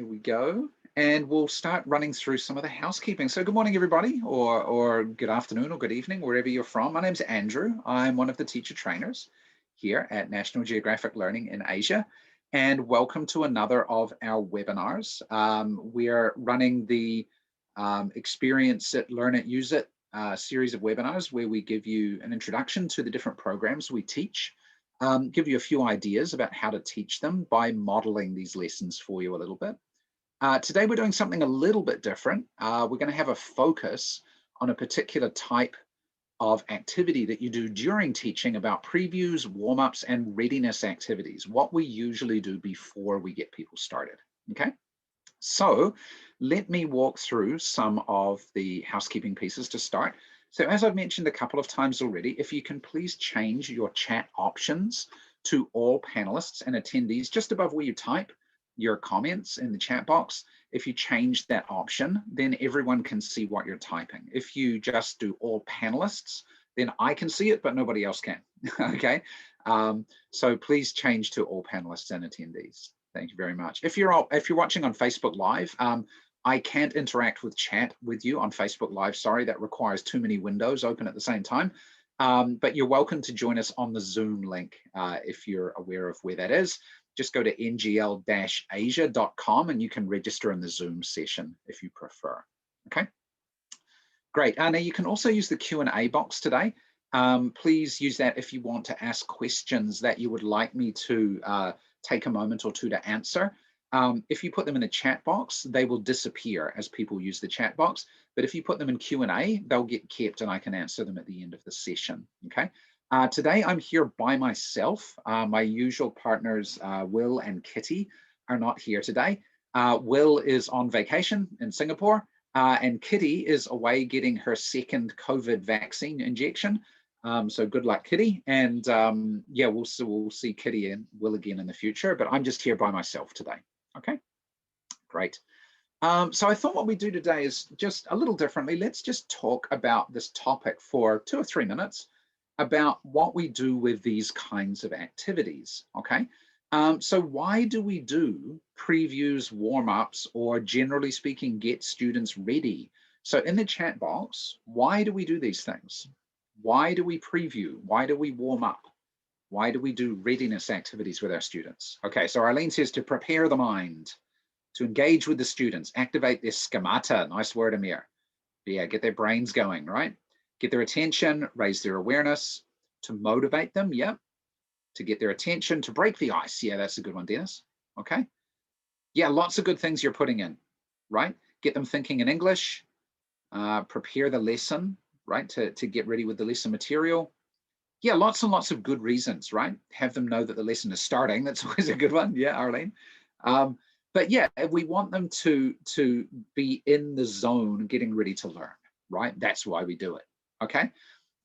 Here we go. And we'll start running through some of the housekeeping. So good morning, everybody, or good afternoon or good evening, wherever you're from. My name's Andrew. I'm one of the teacher trainers here at National Geographic Learning in Asia. And welcome to another of our webinars. We're running the Experience It, Learn It, Use It series of webinars where we give you an introduction to the different programs we teach. Give you a few ideas about how to teach them by modeling these lessons for you a little bit. Today we're doing something a little bit different. We're going to have a focus on a particular type of activity that you do during teaching about previews, warm-ups, and readiness activities, what we usually do before we get people started, okay? So let me walk through some of the housekeeping pieces to start. So as I've mentioned a couple of times already, if you can please change your chat options to all panelists and attendees just above where you type your comments in the chat box. If you change that option, then everyone can see what you're typing. If you just do all panelists, then I can see it, but nobody else can, okay? So please change to all panelists and attendees. Thank you very much. If you're watching on Facebook Live, I can't interact with chat with you on Facebook Live. Sorry, that requires too many windows open at the same time. But you're welcome to join us on the Zoom link if you're aware of where that is. Just go to ngl-asia.com and you can register in the Zoom session if you prefer. Okay, great. Now you can also use the Q&A box today. Please use that if you want to ask questions that you would like me to take a moment or two to answer. If you put them in the chat box, they will disappear as people use the chat box. But if you put them in Q&A, they'll get kept and I can answer them at the end of the session, okay? Today I'm here by myself. My usual partners, Will and Kitty, are not here today. Will is on vacation in Singapore and Kitty is away getting her second COVID vaccine injection. So good luck, Kitty. And yeah, we'll see Kitty and Will again in the future, but I'm just here by myself today. Okay, great. So I thought what we do today is just a little differently. Let's just talk about this topic for 2 or 3 minutes about what we do with these kinds of activities, okay? So why do we do previews, warm-ups, or generally speaking, get students ready? So in the chat box, why do we do these things? Why do we preview? Why do we warm up? Why do we do readiness activities with our students? Okay, so Arlene says to prepare the mind, to engage with the students, activate their schemata, nice word, Amir. Yeah, get their brains going, right? Get their attention, raise their awareness, to motivate them, yeah. To get their attention, to break the ice, yeah, that's a good one, Dennis, okay? Yeah, lots of good things you're putting in, right? Get them thinking in English, prepare the lesson, right, to get ready with the lesson material. Yeah, lots and lots of good reasons, right? Have them know that the lesson is starting. That's always a good one. Yeah, Arlene. But yeah, we want them to be in the zone, getting ready to learn, right? That's why we do it, okay?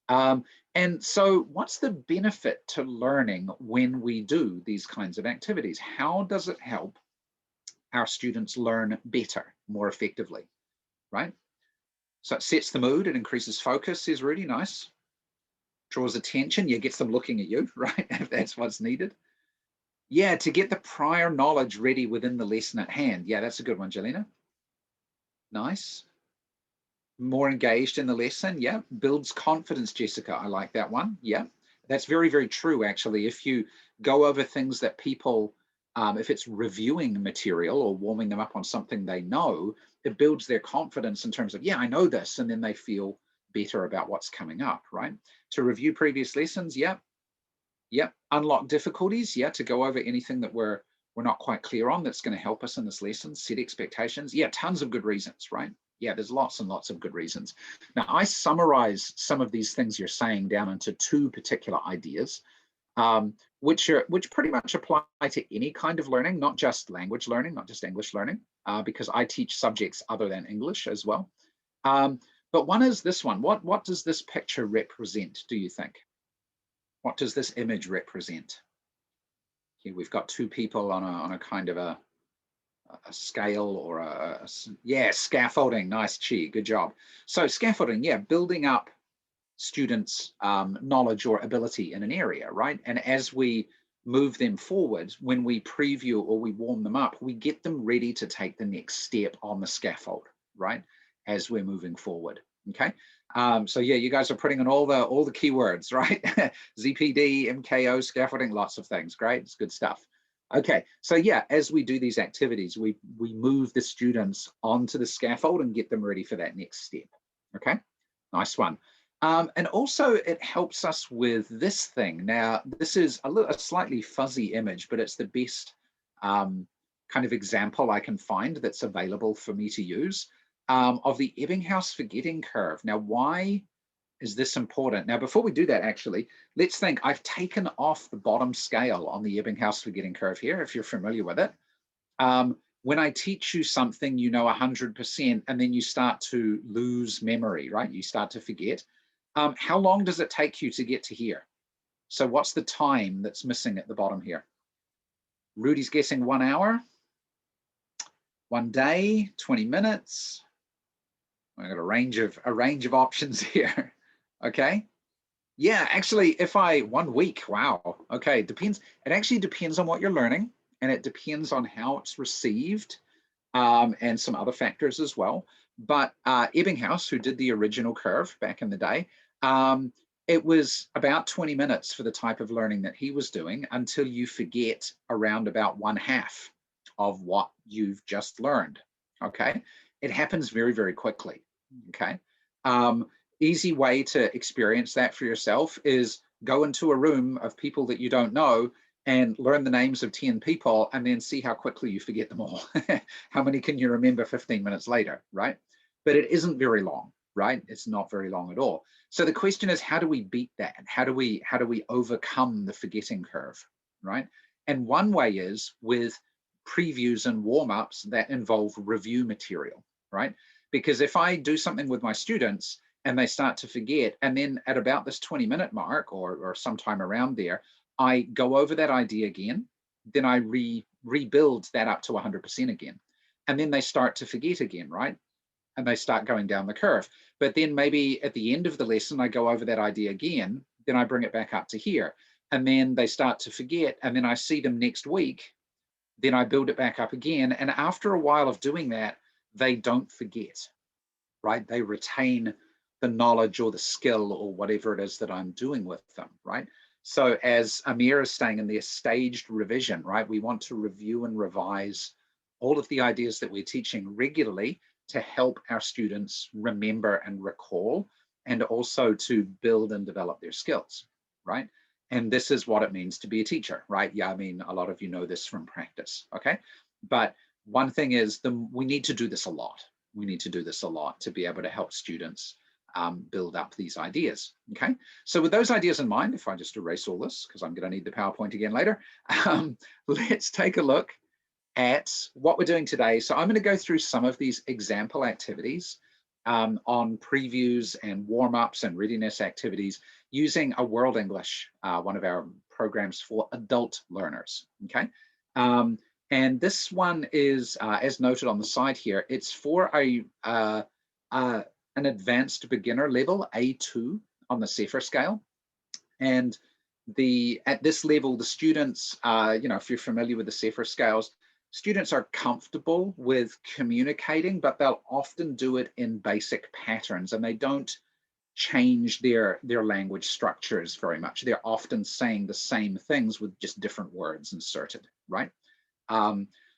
And so what's the benefit to learning when we do these kinds of activities? How does it help our students learn better, more effectively, right? So it sets the mood, it increases focus, is really nice. Draws attention, yeah, gets them looking at you, right, if that's what's needed. Yeah, to get the prior knowledge ready within the lesson at hand. Yeah, that's a good one, Jelena. Nice. More engaged in the lesson, yeah. Builds confidence, Jessica, I like that one, yeah. That's very, very true, actually. If you go over things that people, if it's reviewing material or warming them up on something they know, it builds their confidence in terms of, yeah, I know this, and then they feel better about what's coming up, right? To review previous lessons, yeah. Unlock difficulties, yeah, to go over anything that we're not quite clear on that's going to help us in this lesson. Set expectations, yeah, tons of good reasons, right? Yeah, there's lots and lots of good reasons. Now, I summarize some of these things you're saying down into 2 particular ideas, which pretty much apply to any kind of learning, not just language learning, not just English learning, because I teach subjects other than English as well. But one is this one. What does this picture represent, do you think? What does this image represent? Here we've got 2 people on a kind of a scale or yeah, scaffolding. Nice, Chi, good job. So scaffolding, yeah, building up students' knowledge or ability in an area, right? And as we move them forward, when we preview or we warm them up, we get them ready to take the next step on the scaffold, right? As we're moving forward, okay? So yeah, you guys are putting in all the keywords, right? ZPD, MKO, scaffolding, lots of things, great, it's good stuff. Okay, so yeah, as we do these activities, we move the students onto the scaffold and get them ready for that next step, okay? Nice one. And also it helps us with this thing. Now, this is a slightly fuzzy image, but it's the best kind of example I can find that's available for me to use of the Ebbinghaus forgetting curve. Now, why is this important? Now, before we do that, actually, let's think. I've taken off the bottom scale on the Ebbinghaus forgetting curve here, if you're familiar with it. When I teach you something, you know 100%, and then you start to lose memory, right? You start to forget. How long does it take you to get to here? So what's the time that's missing at the bottom here? Rudy's guessing 1 hour, 1 day, 20 minutes. I've got a range of options here. Okay. Yeah, actually, 1 week, wow. Okay, depends. It actually depends on what you're learning, and it depends on how it's received, and some other factors as well. But Ebbinghaus, who did the original curve back in the day, it was about 20 minutes for the type of learning that he was doing until you forget around about 1/2 of what you've just learned. Okay, it happens very, very quickly. Okay. Easy way to experience that for yourself is go into a room of people that you don't know and learn the names of 10 people and then see how quickly you forget them all. How many can you remember 15 minutes later, right? But it isn't very long, right? It's not very long at all. So the question is, how do we beat that? How do we overcome the forgetting curve, right? And one way is with previews and warm-ups that involve review material, right? Because if I do something with my students and they start to forget, and then at about this 20-minute mark or sometime around there, I go over that idea again, then I rebuild that up to 100% again. And then they start to forget again, right? And they start going down the curve. But then maybe at the end of the lesson, I go over that idea again, then I bring it back up to here. And then they start to forget, and then I see them next week, then I build it back up again. And after a while of doing that, they don't forget, right? They retain the knowledge or the skill or whatever it is that I'm doing with them, right? So as Amir is saying in their staged revision, right, we want to review and revise all of the ideas that we're teaching regularly to help our students remember and recall, and also to build and develop their skills, right? And this is what it means to be a teacher, right? Yeah, I mean, a lot of you know this from practice, okay? But one thing is we need to do this a lot. We need to do this a lot to be able to help students build up these ideas, okay? So with those ideas in mind, if I just erase all this, because I'm gonna need the PowerPoint again later, let's take a look at what we're doing today. So I'm gonna go through some of these example activities on previews and warm-ups and readiness activities using a World English, one of our programs for adult learners, okay? And this one is, as noted on the side here, it's for an advanced beginner level, A2 on the Zephyr scale. And at this level, the students, if you're familiar with the Zephyr scales, students are comfortable with communicating, but they'll often do it in basic patterns, and they don't change their language structures very much. They're often saying the same things with just different words inserted, right?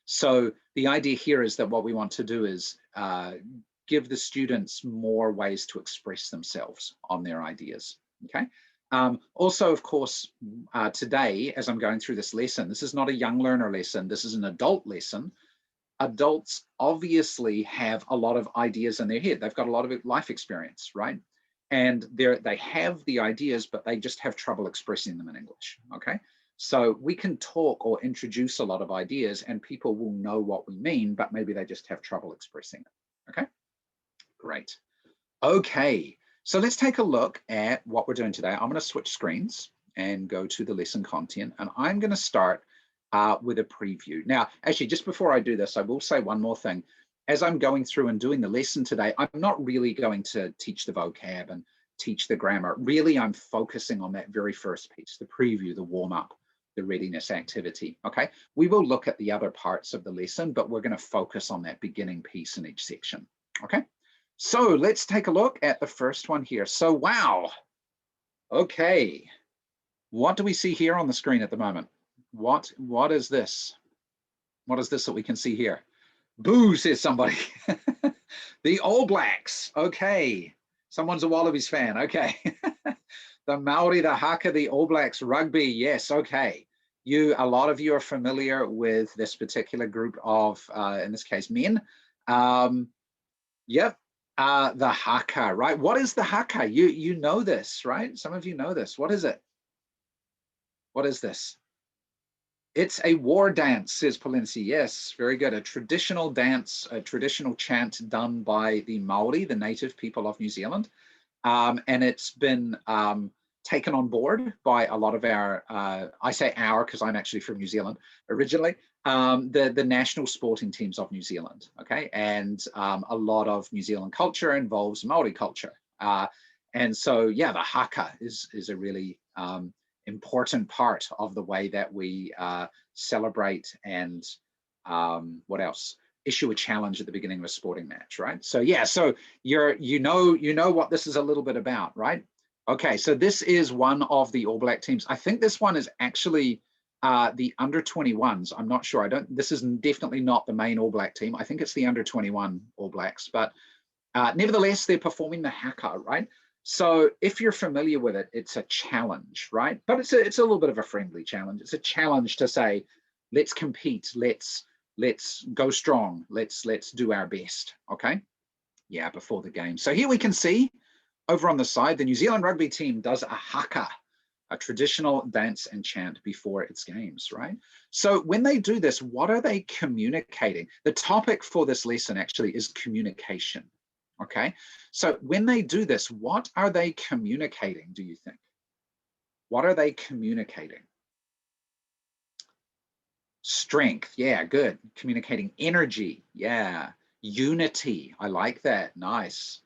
So the idea here is that what we want to do is give the students more ways to express themselves on their ideas, okay? Also, of course, today, as I'm going through this lesson, this is not a young learner lesson, this is an adult lesson. Adults obviously have a lot of ideas in their head. They've got a lot of life experience, right? And they have the ideas, but they just have trouble expressing them in English, okay? So we can talk or introduce a lot of ideas and people will know what we mean, but maybe they just have trouble expressing it, okay? Great. Okay, so let's take a look at what we're doing today. I'm gonna switch screens and go to the lesson content, and I'm gonna start with a preview. Now, actually, just before I do this, I will say one more thing. As I'm going through and doing the lesson today, I'm not really going to teach the vocab and teach the grammar. Really, I'm focusing on that very first piece, the preview, the warm-up, the readiness activity, okay? We will look at the other parts of the lesson, but we're going to focus on that beginning piece in each section, okay? So let's take a look at the first one here. So, wow. Okay. What do we see here on the screen at the moment? What is this? What is this that we can see here? Boo, says somebody. The All Blacks. Okay. Someone's a Wallabies fan. Okay. The Maori, the Haka, the All Blacks rugby. Yes. Okay. A lot of you are familiar with this particular group of, in this case, men. Yep. The Haka, right? What is the Haka? You know this, right? Some of you know this. What is it? What is this? It's a war dance, says Polensi. Yes, very good. A traditional dance, a traditional chant done by the Maori, the native people of New Zealand. And it's been taken on board by a lot of our, I say our because I'm actually from New Zealand originally, the national sporting teams of New Zealand, okay? And a lot of New Zealand culture involves Maori culture. And so, yeah, the haka is a really important part of the way that we celebrate and what else? Issue a challenge at the beginning of a sporting match, right? So yeah, so you know what this is a little bit about, right? Okay, so this is one of the All Black teams. I think this one is actually the under-21s. I'm not sure. This is definitely not the main All Black team. I think it's the under-21 All Blacks, but nevertheless, they're performing the haka, right? So if you're familiar with it, it's a challenge, right? But it's a little bit of a friendly challenge. It's a challenge to say, let's compete, let's go strong, let's do our best, okay? Yeah, before the game. So here we can see over on the side, the New Zealand rugby team does a haka, a traditional dance and chant before its games, right? So when they do this, what are they communicating? The topic for this lesson actually is communication, okay? So when they do this, what are they communicating, do you think? What are they communicating? Strength, yeah, good. Communicating energy, yeah. Unity, I like that, nice.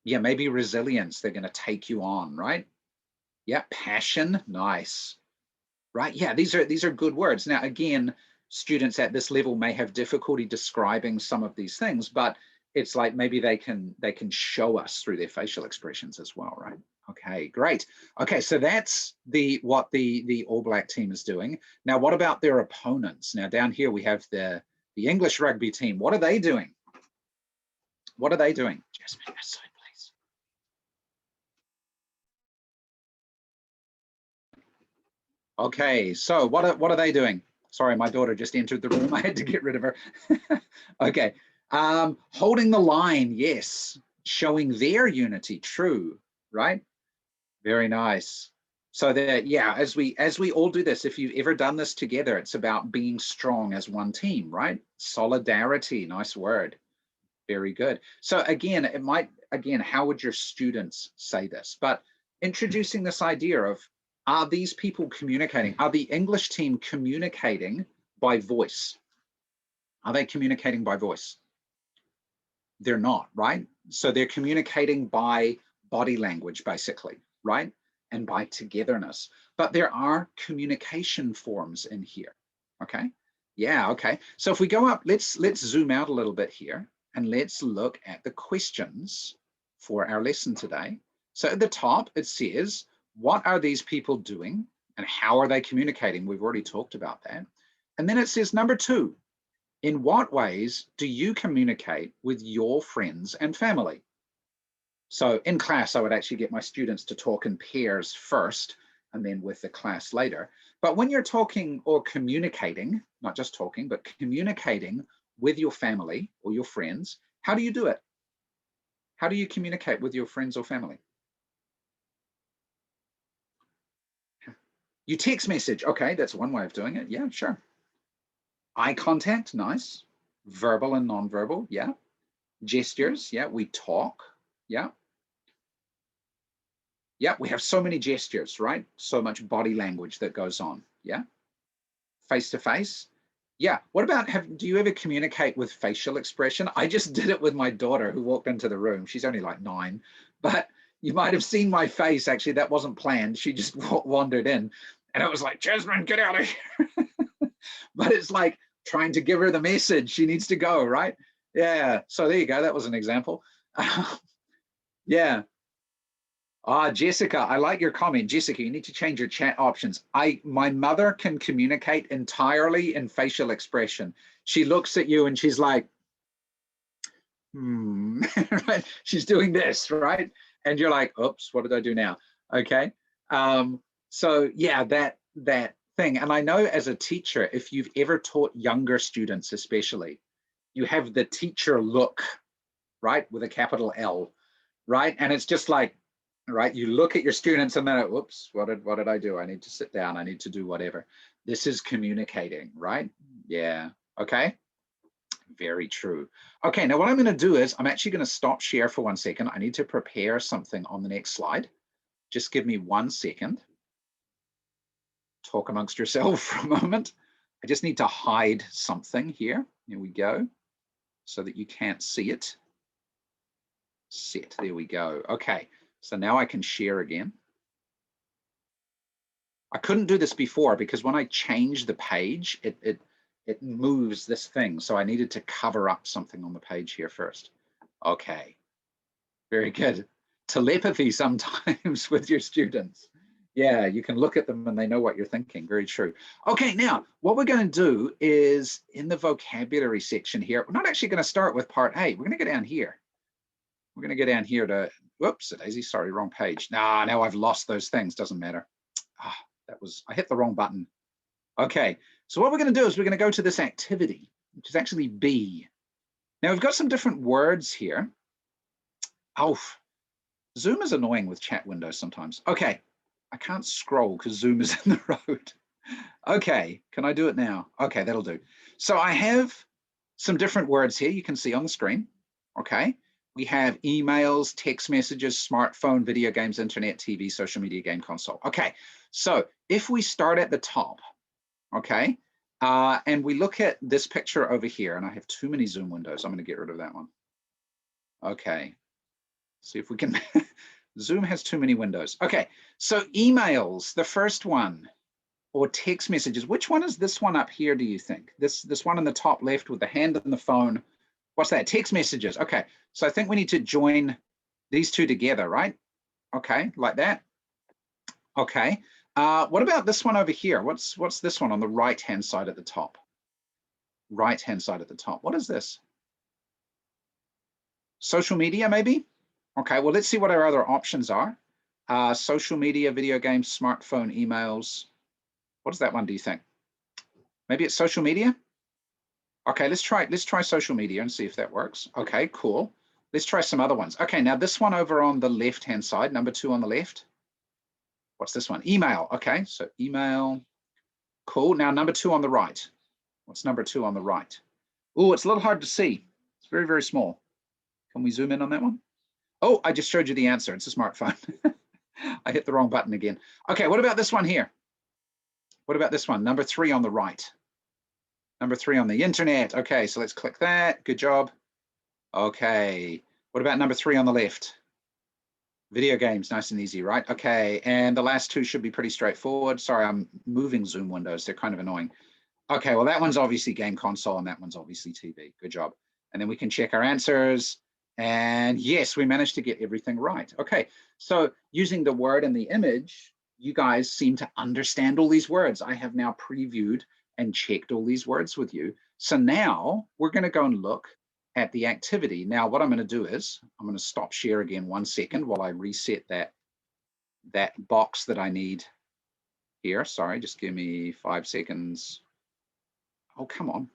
Yeah, maybe resilience, they're going to take you on, right? Yeah, passion, nice. Right, yeah, these are good words. Now, again, students at this level may have difficulty describing some of these things, but it's like maybe they can show us through their facial expressions as well, right? Okay, great. Okay, so that's what the All Black team is doing. Now, what about their opponents? Now, down here we have the English rugby team. What are they doing? What are they doing? Jasmine, this side, please. Okay, so what are they doing? Sorry, my daughter just entered the room. I had to get rid of her. Okay, holding the line, yes. Showing their unity, true, right? Very nice. So that, yeah, as we all do this, if you've ever done this together, it's about being strong as one team, right? Solidarity, nice word. Very good. So again, how would your students say this? But introducing this idea of, are these people communicating? Are the English team communicating by voice? Are they communicating by voice? They're not, right? So they're communicating by body language, basically, right? And by togetherness. But there are communication forms in here, okay? Yeah, okay. So if we go up, let's zoom out a little bit here and let's look at the questions for our lesson today. So at the top, it says, what are these people doing and how are they communicating? We've already talked about that. And then it says, number 2, in what ways do you communicate with your friends and family? So in class, I would actually get my students to talk in pairs first and then with the class later. But when you're talking or communicating, not just talking, but communicating with your family or your friends, how do you do it? How do you communicate with your friends or family? You text message. Okay, that's one way of doing it. Yeah, sure. Eye contact, nice. Verbal and nonverbal, yeah. Gestures, yeah, we talk, yeah. Yeah, we have so many gestures, right? So much body language that goes on, yeah. Face to face, yeah. What about, do you ever communicate with facial expression? I just did it with my daughter who walked into the room. She's only like 9, but you might have seen my face. Actually, that wasn't planned. She just wandered in. And it was like, Jasmine, get out of here. But it's like trying to give her the message. She needs to go, right? Yeah. So there you go. That was an example. Yeah. Ah, Jessica, I like your comment. Jessica, you need to change your chat options. My mother can communicate entirely in facial expression. She looks at you and she's like, right? She's doing this, right? And you're like, oops, what did I do now? Okay. So yeah, that thing. And I know as a teacher, if you've ever taught younger students, especially, you have the teacher look, right? With a capital L, right? And it's just like, right, you look at your students and then, whoops, what did I do? I need to sit down. I need to do whatever. This is communicating, right? Yeah. Okay. Very true. Okay, now what I'm going to do is I'm actually going to stop share for 1 second. I need to prepare something on the next slide. Just give me 1 second. Talk amongst yourself for a moment. I just need to hide something here. Here we go. So that you can't see it. Set. There we go. Okay. So now I can share again. I couldn't do this before because when I changed the page, it moves this thing. So I needed to cover up something on the page here first. Okay. Very good. Telepathy sometimes with your students. Yeah, you can look at them and they know what you're thinking. Very true. Okay, now what we're going to do is in the vocabulary section here, we're not actually going to start with part A. We're going to go down here. We're going to go down here to, whoops, Daisy, sorry, wrong page. Nah, now I've lost those things. Doesn't matter. Ah, I hit the wrong button. Okay, so what we're going to do is we're going to go to this activity, which is actually B. Now we've got some different words here. Oh, Zoom is annoying with chat windows sometimes. Okay, I can't scroll because Zoom is in the road. Okay, can I do it now? Okay, that'll do. So I have some different words here you can see on the screen. Okay, we have emails, text messages, smartphone, video games, internet, TV, social media, game console. Okay, so if we start at the top, okay, and we look at this picture over here, and I have too many Zoom windows. I'm going to get rid of that one. Okay, see if we can. Zoom has too many windows. Okay, so emails, the first one, or text messages. Which one is this one up here, do you think? This one on the top left with the hand on the phone. What's that? Text messages. Okay, so I think we need to join these two together, right? Okay, like that. Okay, what about this one over here? What's this one on the right-hand side at the top? Right-hand side at the top. What is this? Social media, maybe? Okay, well, let's see what our other options are. Social media, video games, smartphone, emails. What is that one, do you think? Maybe it's social media? Okay, let's try social media and see if that works. Okay, cool. Let's try some other ones. Okay, now this one over on the left-hand side, number 2 on the left. What's this one? Email. Okay, so email. Cool. Now number 2 on the right. What's number 2 on the right? Oh, it's a little hard to see. It's very, very small. Can we zoom in on that one? Oh, I just showed you the answer. It's a smartphone. I hit the wrong button again. Okay, what about this one here? What about this one? Number 3 on the right. Number 3 on the internet. Okay, so let's click that. Good job. Okay, what about number 3 on the left? Video games, nice and easy, right? Okay, and the last 2 should be pretty straightforward. Sorry, I'm moving Zoom windows. They're kind of annoying. Okay, well, that one's obviously game console and that one's obviously TV. Good job. And then we can check our answers. And yes, we managed to get everything right. Okay, so using the word and the image, you guys seem to understand all these words. I have now previewed and checked all these words with you. So now we're going to go and look at the activity. Now, what I'm going to do is I'm going to stop share again 1 second while I reset that box that I need here. Sorry, just give me 5 seconds. Oh, come on.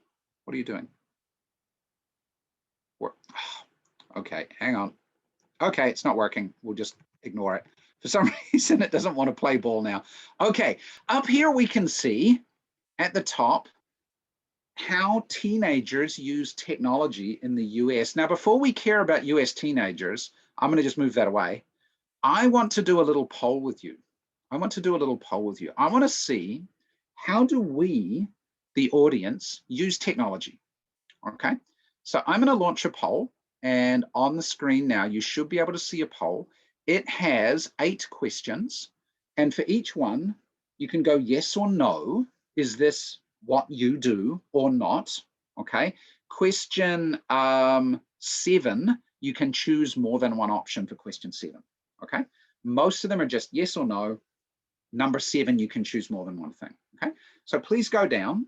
What are you doing? Okay, hang on. Okay, it's not working. We'll just ignore it. For some reason, it doesn't want to play ball now. Okay, up here we can see at the top how teenagers use technology in the US. Now, before we care about US teenagers, I'm going to just move that away. I want to do a little poll with you. I want to see how do we, the audience, use technology. Okay, so I'm going to launch a poll. And on the screen now, you should be able to see a poll. It has 8 questions. And for each one, You can go yes or no. Is this what you do or not? Okay. Question 7, you can choose more than one option for question 7. Okay. Most of them are just yes or no. Number 7, you can choose more than one thing. Okay. So please go down,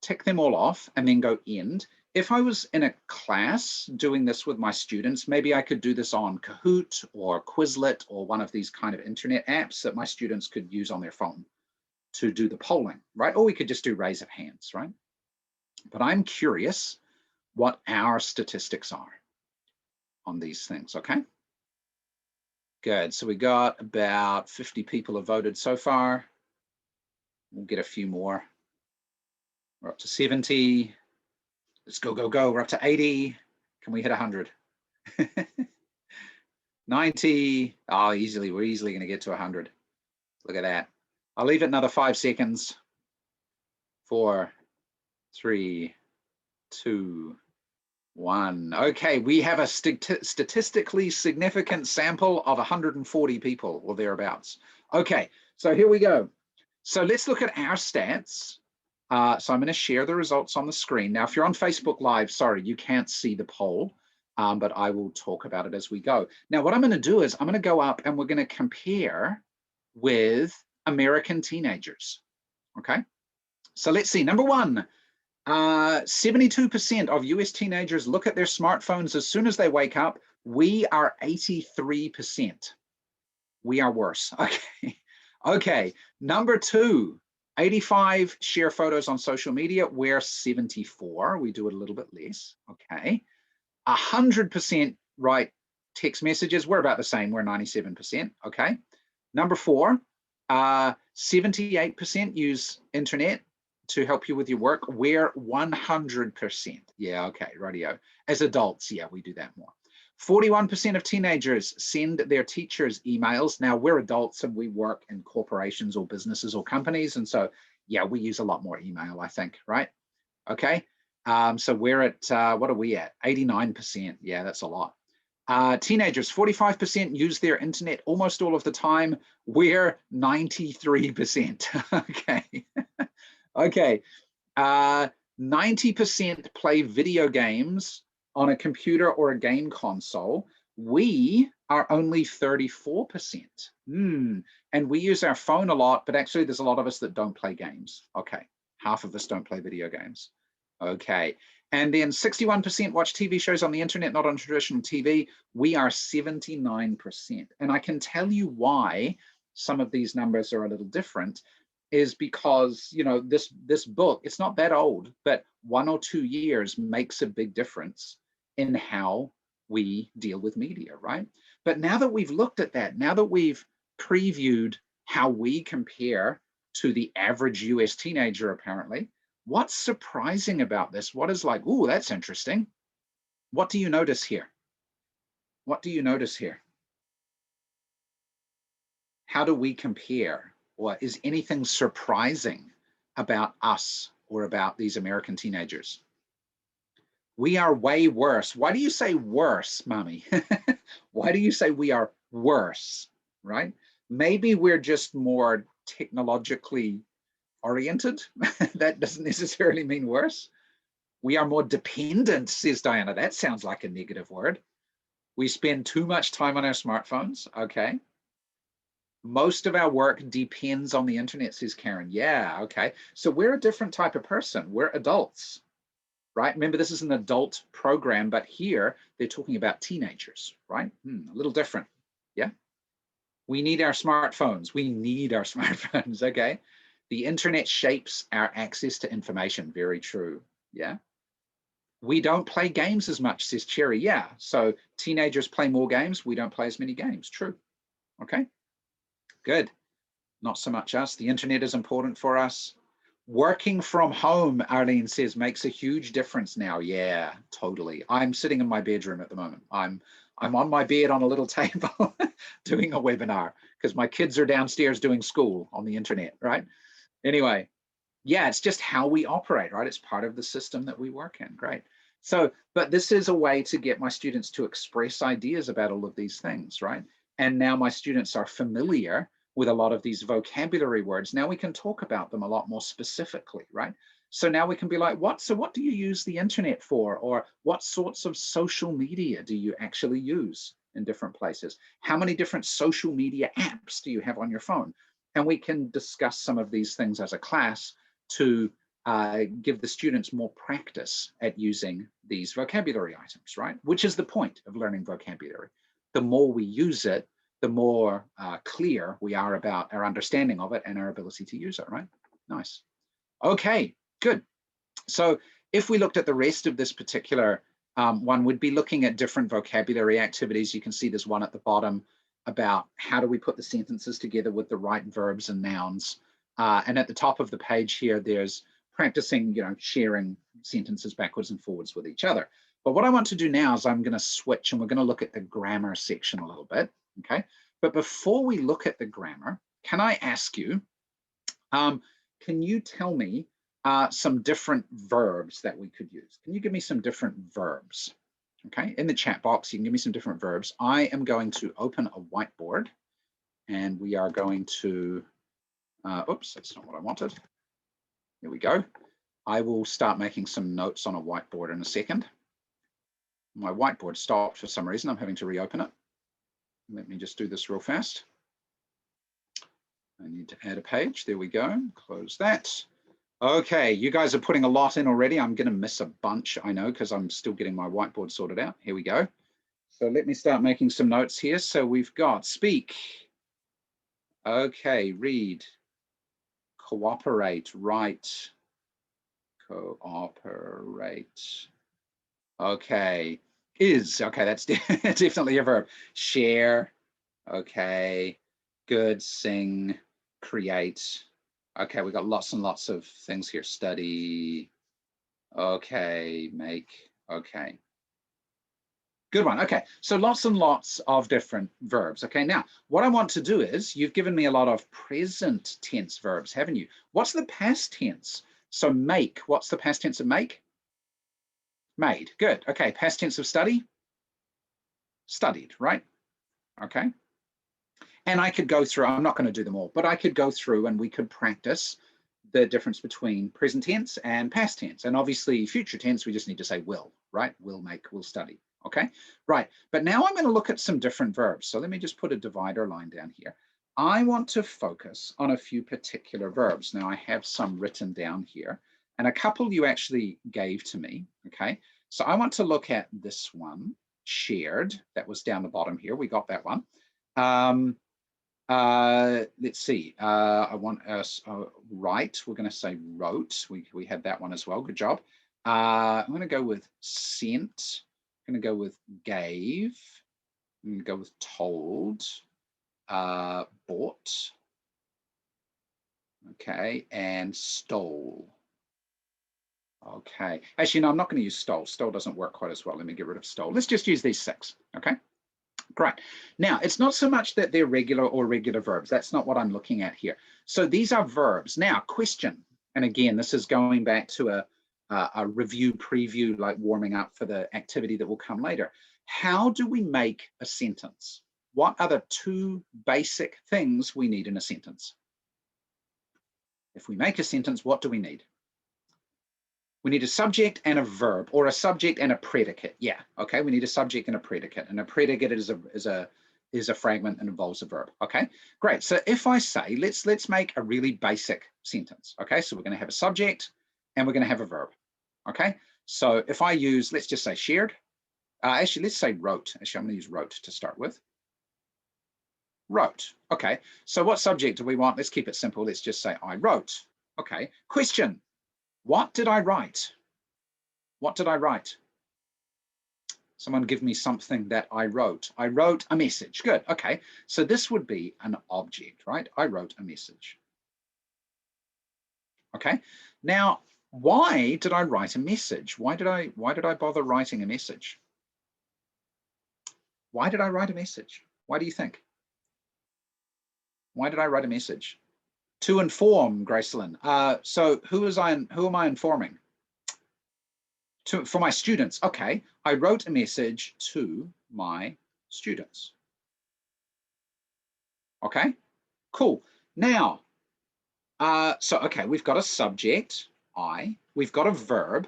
tick them all off, and then go end. If I was in a class doing this with my students, maybe I could do this on Kahoot or Quizlet or one of these kind of internet apps that my students could use on their phone to do the polling, right? Or we could just do raise of hands, right? But I'm curious what our statistics are on these things, okay? Good, so we got about 50 people have voted so far. We'll get a few more. We're up to 70. Let's go, go, go. We're up to 80. Can we hit 100? 90. Oh, easily. We're easily going to get to 100. Look at that. I'll leave it another 5 seconds. 4, 3, 2, 1. Okay, we have a statistically significant sample of 140 people or thereabouts. Okay, so here we go. So let's look at our stats. So I'm going to share the results on the screen. Now, if you're on Facebook Live, sorry, you can't see the poll, but I will talk about it as we go. Now, what I'm going to do is I'm going to go up and we're going to compare with American teenagers. Okay, so let's see. Number 1, 72% of US teenagers look at their smartphones as soon as they wake up. We are 83%. We are worse. Okay. Okay. Number 2, 85 share photos on social media. We're 74. We do it a little bit less. Okay. 100% write text messages. We're about the same. We're 97%. Okay. Number 4, 78% use internet to help you with your work. We're 100%. Yeah, okay, rightio. As adults, yeah, we do that more. 41% of teenagers send their teachers emails. Now, we're adults and we work in corporations or businesses or companies. And so, yeah, we use a lot more email, I think, right? Okay, so we're at, what are we at? 89%. Yeah, that's a lot. Teenagers, 45% use their internet almost all of the time. We're 93%. Okay. Okay. 90% play video games on a computer or a game console. We are only 34%. And we use our phone a lot, but actually there's a lot of us that don't play games. Okay. Half of us don't play video games. Okay. And then 61% watch TV shows on the internet, not on traditional TV. We are 79%. And I can tell you why some of these numbers are a little different is because, you know, this book, it's not that old, but 1 or 2 years makes a big difference in how we deal with media, right? But now that we've looked at that, now that we've previewed how we compare to the average US teenager, apparently, what's surprising about this? What is like, oh, that's interesting. What do you notice here? What do you notice here? How do we compare? Or is anything surprising about us or about these American teenagers? We are way worse. Why do you say worse, mommy? Why do you say we are worse, right? Maybe we're just more technologically oriented. That doesn't necessarily mean worse. We are more dependent, says Diana. That sounds like a negative word. We spend too much time on our smartphones. Okay. Most of our work depends on the internet, says Karen. Yeah, okay. So we're a different type of person. We're adults, right? Remember, this is an adult program, but here they're talking about teenagers, right? A little different, yeah? We need our smartphones. We need our smartphones, okay? The internet shapes our access to information. Very true, yeah? We don't play games as much, says Cherry. Yeah, so teenagers play more games. We don't play as many games. True, okay? Good. Not so much us. The internet is important for us. Working from home, Arlene says, makes a huge difference now. Yeah, totally. I'm sitting in my bedroom at the moment. I'm on my bed on a little table doing a webinar because my kids are downstairs doing school on the internet, right? Anyway, yeah, it's just how we operate, right? It's part of the system that we work in. Great. So, but this is a way to get my students to express ideas about all of these things, right? And now my students are familiar with a lot of these vocabulary words, now we can talk about them a lot more specifically, right? So now we can be like, what do you use the internet for? Or what sorts of social media do you actually use in different places? How many different social media apps do you have on your phone? And we can discuss some of these things as a class to give the students more practice at using these vocabulary items, right? Which is the point of learning vocabulary. The more we use it, the more clear we are about our understanding of it and our ability to use it, right? Nice. Okay, good. So if we looked at the rest of this particular one, would be looking at different vocabulary activities. You can see there's one at the bottom about how do we put the sentences together with the right verbs and nouns. And at the top of the page here, there's practicing, sharing sentences backwards and forwards with each other. But what I want to do now is I'm going to switch and we're going to look at the grammar section a little bit, okay? But before we look at the grammar, can I ask you, can you tell me some different verbs that we could use? Can you give me some different verbs? Okay, in the chat box, you can give me some different verbs. I am going to open a whiteboard and we are going to, oops, that's not what I wanted. Here we go. I will start making some notes on a whiteboard in a second. My whiteboard stopped for some reason. I'm having to reopen it. Let me just do this real fast. I need to add a page. There we go. Close that. Okay, you guys are putting a lot in already. I'm going to miss a bunch, I know, because I'm still getting my whiteboard sorted out. Here we go. So let me start making some notes here. So we've got speak. Okay, read. Cooperate, write. Cooperate. Okay, is. Okay, that's definitely a verb. Share. Okay, good. Sing, create. Okay, we've got lots and lots of things here. Study. Okay, make. Okay. Good one. Okay, so lots and lots of different verbs. Okay, now what I want to do is, you've given me a lot of present tense verbs, haven't you? What's the past tense? So make, what's the past tense of make? Made. Good. Okay, past tense of study? Studied, right? Okay. And I could go through, I'm not going to do them all, but I could go through and we could practice the difference between present tense and past tense. And obviously future tense, we just need to say will, right? Will make, will study. Okay, right. But now I'm going to look at some different verbs. So let me just put a divider line down here. I want to focus on a few particular verbs. Now I have some written down here and a couple you actually gave to me. Okay, so I want to look at this one, shared. That was down the bottom here. We got that one. Let's see. I want us write. We're going to say wrote. We had that one as well. Good job. I'm going to go with sent. I'm going to go with gave. I'm going to go with told. Bought. Okay, and stole. Okay. Actually, no, I'm not going to use stole. Stole doesn't work quite as well. Let me get rid of stole. Let's just use these 6. Okay. Great. Now, it's not so much that they're regular or irregular verbs. That's not what I'm looking at here. So these are verbs. Now, question. And again, this is going back to a review preview, like warming up for the activity that will come later. How do we make a sentence? What are the 2 basic things we need in a sentence? If we make a sentence, what do we need? We need a subject and a verb, or a subject and a predicate. Yeah, okay, we need a subject and a predicate. And a predicate is a fragment and involves a verb. Okay, great. So if I say, let's make a really basic sentence. Okay, so we're going to have a subject and we're going to have a verb. Okay, so if I use, let's just say shared. Actually, let's say wrote. Actually, I'm going to use wrote to start with. Wrote. Okay, so what subject do we want? Let's keep it simple. Let's just say I wrote. Okay, question. What did I write? What did I write? Someone give me something that I wrote. I wrote a message. Good. Okay. So this would be an object, right? I wrote a message. Okay. Now, why did I write a message? Why did I bother writing a message? Why did I write a message? Why do you think? Why did I write a message? To inform, Gracelyn. So who am I informing? For my students. Okay, I wrote a message to my students. Okay, Cool. Now, okay, we've got a subject, I. We've got a verb,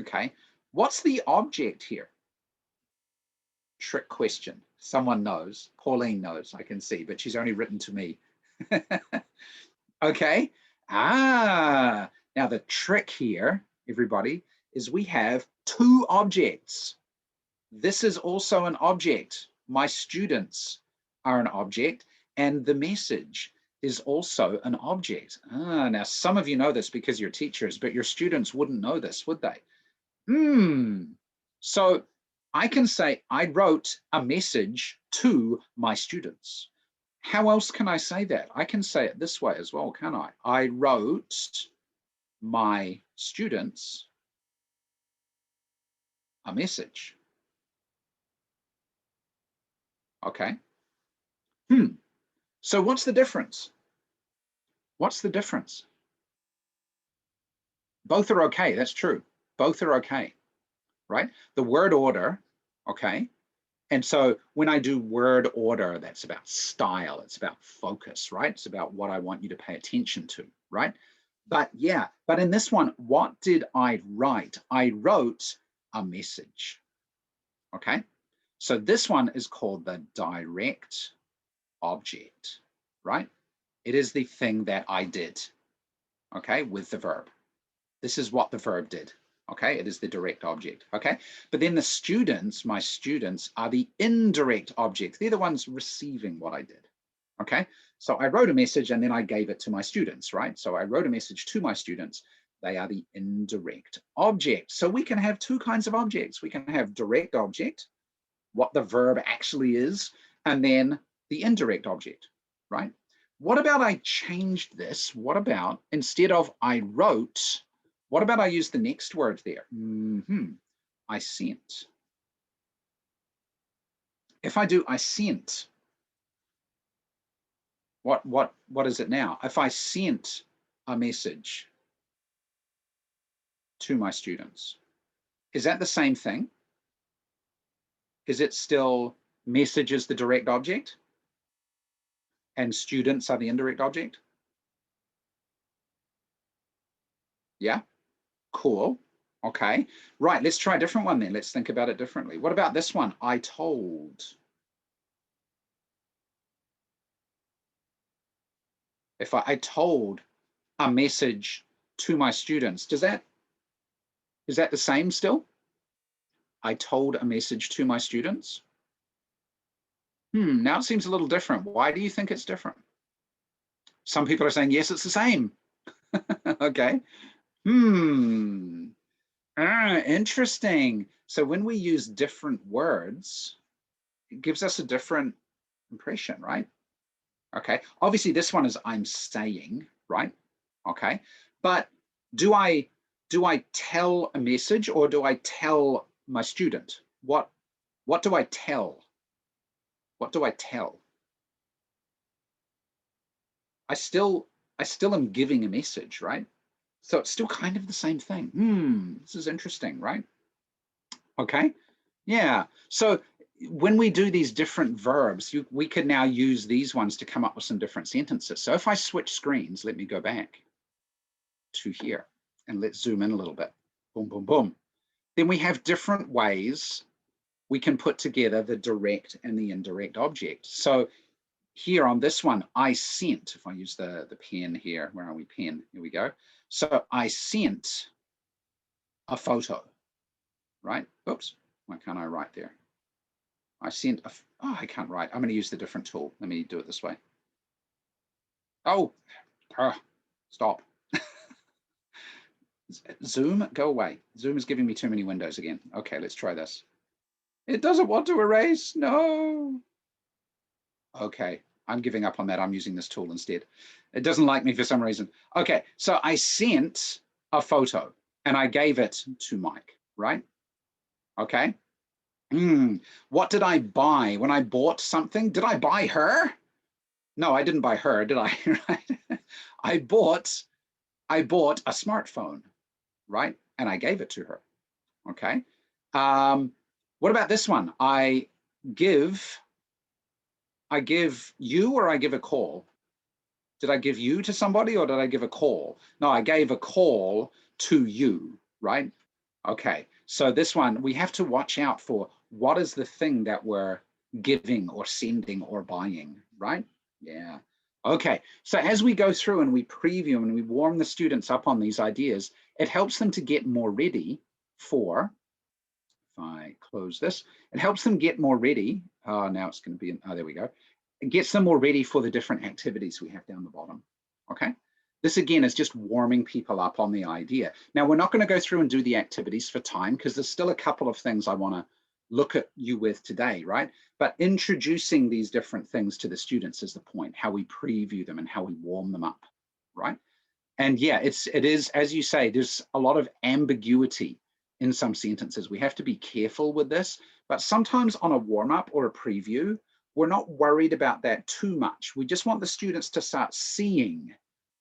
okay. What's the object here? Trick question. Someone knows. Pauline knows, I can see, but she's only written to me. Okay. Now the trick here, everybody, is we have two objects. This is also an object. My students are an object, and the message is also an object. Now some of you know this because you're teachers, but your students wouldn't know this, would they? So I can say I wrote a message to my students. How else can I say that? I can say it this way as well, can I? I wrote my students a message. Okay. So what's the difference? What's the difference? Both are okay. That's true. Both are okay, right? The word order, okay. And so when I do word order, that's about style. It's about focus, right? It's about what I want you to pay attention to, right? But yeah, but in this one, what did I write? I wrote a message, okay? So this one is called the direct object, right? It is the thing that I did, okay, with the verb. This is what the verb did, okay? It is the direct object, okay? But then the students, my students, are the indirect object. They're the ones receiving what I did, okay? So I wrote a message and then I gave it to my students, right? So I wrote a message to my students. They are the indirect object. So we can have two kinds of objects. We can have direct object, what the verb actually is, and then the indirect object, right? What about I changed this? What about instead of I wrote, what about I use the next word there? I sent. If I do I sent, what is it now? If I sent a message to my students, is that the same thing? Is it still message is the direct object and students are the indirect object? Yeah, cool. Okay, right, let's try a different one then. Let's think about it differently. What about this one? I told. If I told a message to my students, is that the same still? I told a message to my students. Now it seems a little different. Why do you think it's different? Some people are saying, yes, it's the same. Okay. Interesting. So when we use different words, it gives us a different impression, right? Okay. Obviously, this one is I'm saying, right? Okay. But do I tell a message or do I tell my student? What do I tell? What do I tell? I still am giving a message, right? So it's still kind of the same thing. This is interesting, right? Okay. Yeah. So when we do these different verbs, we can now use these ones to come up with some different sentences. So if I switch screens, let me go back to here and let's zoom in a little bit. Boom, boom, boom. Then we have different ways we can put together the direct and the indirect object. So here on this one, I sent, if I use the pen here, where are we, pen? Here we go. So I sent a photo, right? Oops, why can't I write there? I sent I can't write. I'm going to use the different tool. Let me do it this way. Oh, stop. Zoom, go away. Zoom is giving me too many windows again. Okay, let's try this. It doesn't want to erase. No. Okay, I'm giving up on that. I'm using this tool instead. It doesn't like me for some reason. Okay, so I sent a photo and I gave it to Mike, right? Okay. What did I buy? When I bought something, did I buy her? No, I didn't buy her, did I? Right? I bought a smartphone, right? And I gave it to her. Okay. What about this one? I give you or I give a call. Did I give you to somebody or did I give a call? No, I gave a call to you, right? Okay, so this one, we have to watch out for what is the thing that we're giving or sending or buying, right? Yeah. Okay, so as we go through and we preview and we warm the students up on these ideas, it helps them to get more ready for, if I close this, it helps them get more ready. Oh, now it's going to be, oh, there we go. It gets them more ready for the different activities we have down the bottom, okay? This again is just warming people up on the idea. Now we're not going to go through and do the activities for time because there's still a couple of things I want to look at you with today, right? But introducing these different things to the students is the point, how we preview them and how we warm them up, right? And yeah, it is, as you say, there's a lot of ambiguity in some sentences. We have to be careful with this, but sometimes on a warm-up or a preview, we're not worried about that too much. We just want the students to start seeing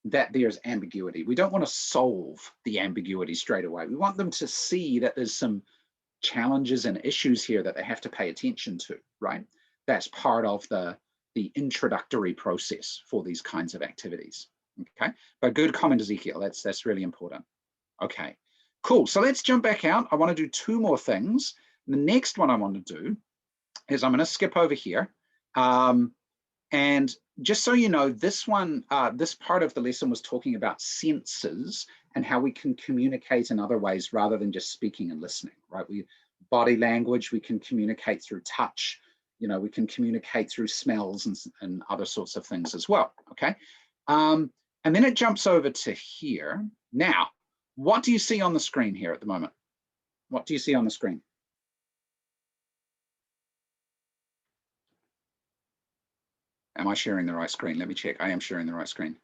that there's ambiguity. We don't want to solve the ambiguity straight away. We want them to see that there's some challenges and issues here that they have to pay attention to, right? That's part of the introductory process for these kinds of activities, okay? But good comment, Ezekiel, that's really important. Okay, cool, so let's jump back out. I want to do two more things. The next one I want to do is I'm going to skip over here. And just so you know, this one, this part of the lesson was talking about senses and how we can communicate in other ways rather than just speaking and listening, right? Body language, we can communicate through touch, you know, we can communicate through smells and other sorts of things as well, okay? And then it jumps over to here. Now, what do you see on the screen here at the moment? What do you see on the screen? Am I sharing the right screen? Let me check. I am sharing the right screen.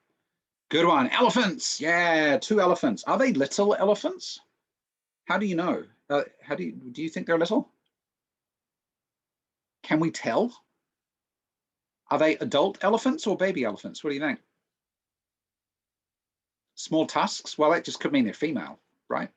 Good one. Elephants. Yeah, 2 elephants. Are they little elephants? How do you know? Do you think they're little? Can we tell? Are they adult elephants or baby elephants? What do you think? Small tusks? Well, that just could mean they're female, right?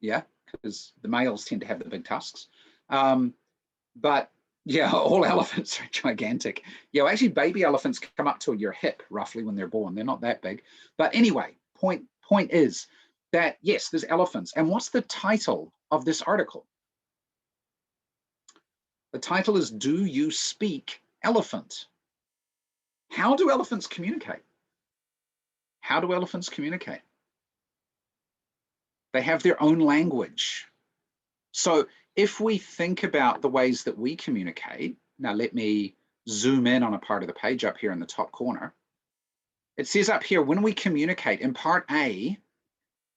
Yeah, because the males tend to have the big tusks. But yeah, all elephants are gigantic. Yeah, well, actually baby elephants come up to your hip roughly when they're born. They're not that big. But anyway, point is that yes, there's elephants. And what's the title of this article? The title is, Do You Speak Elephant? How do elephants communicate? How do elephants communicate? They have their own language. So if we think about the ways that we communicate, now let me zoom in on a part of the page up here in the top corner. It says up here, when we communicate in part A,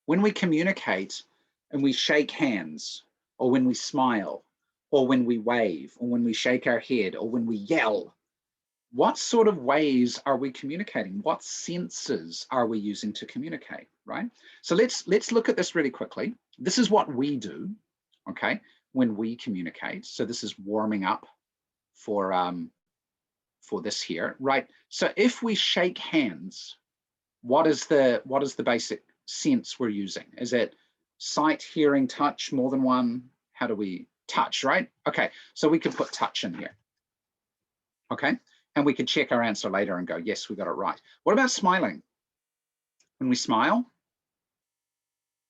when we communicate and we shake hands, or when we smile, or when we wave, or when we shake our head, or when we yell, what sort of ways are we communicating? What senses are we using to communicate, right? So let's look at this really quickly. This is what we do, okay, when we communicate. So this is warming up for this here, right? So if we shake hands, what is the basic sense we're using? Is it sight, hearing, touch, more than one? How do we touch, right? Okay, so we could put touch in here, okay? And we could check our answer later and go, yes, we got it right. What about smiling? When we smile,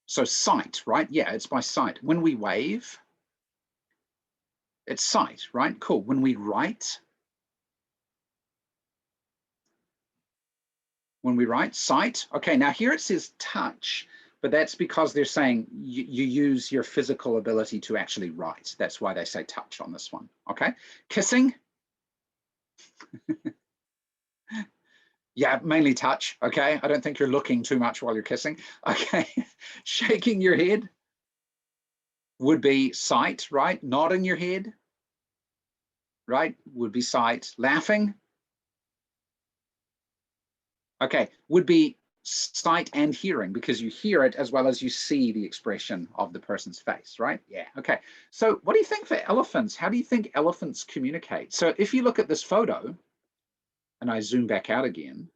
so sight, right? Yeah, it's by sight. When we wave, it's sight, right? Cool. When we write, sight. Okay, now here it says touch, but that's because they're saying you use your physical ability to actually write. That's why they say touch on this one, okay? Kissing. Yeah, mainly touch, okay? I don't think you're looking too much while you're kissing, okay? Shaking your head would be sight, right? Nodding your head, right, would be sight. Laughing, okay, would be sight and hearing because you hear it as well as you see the expression of the person's face, right? Yeah, okay. So what do you think for elephants? How do you think elephants communicate? So if you look at this photo, and I zoom back out again,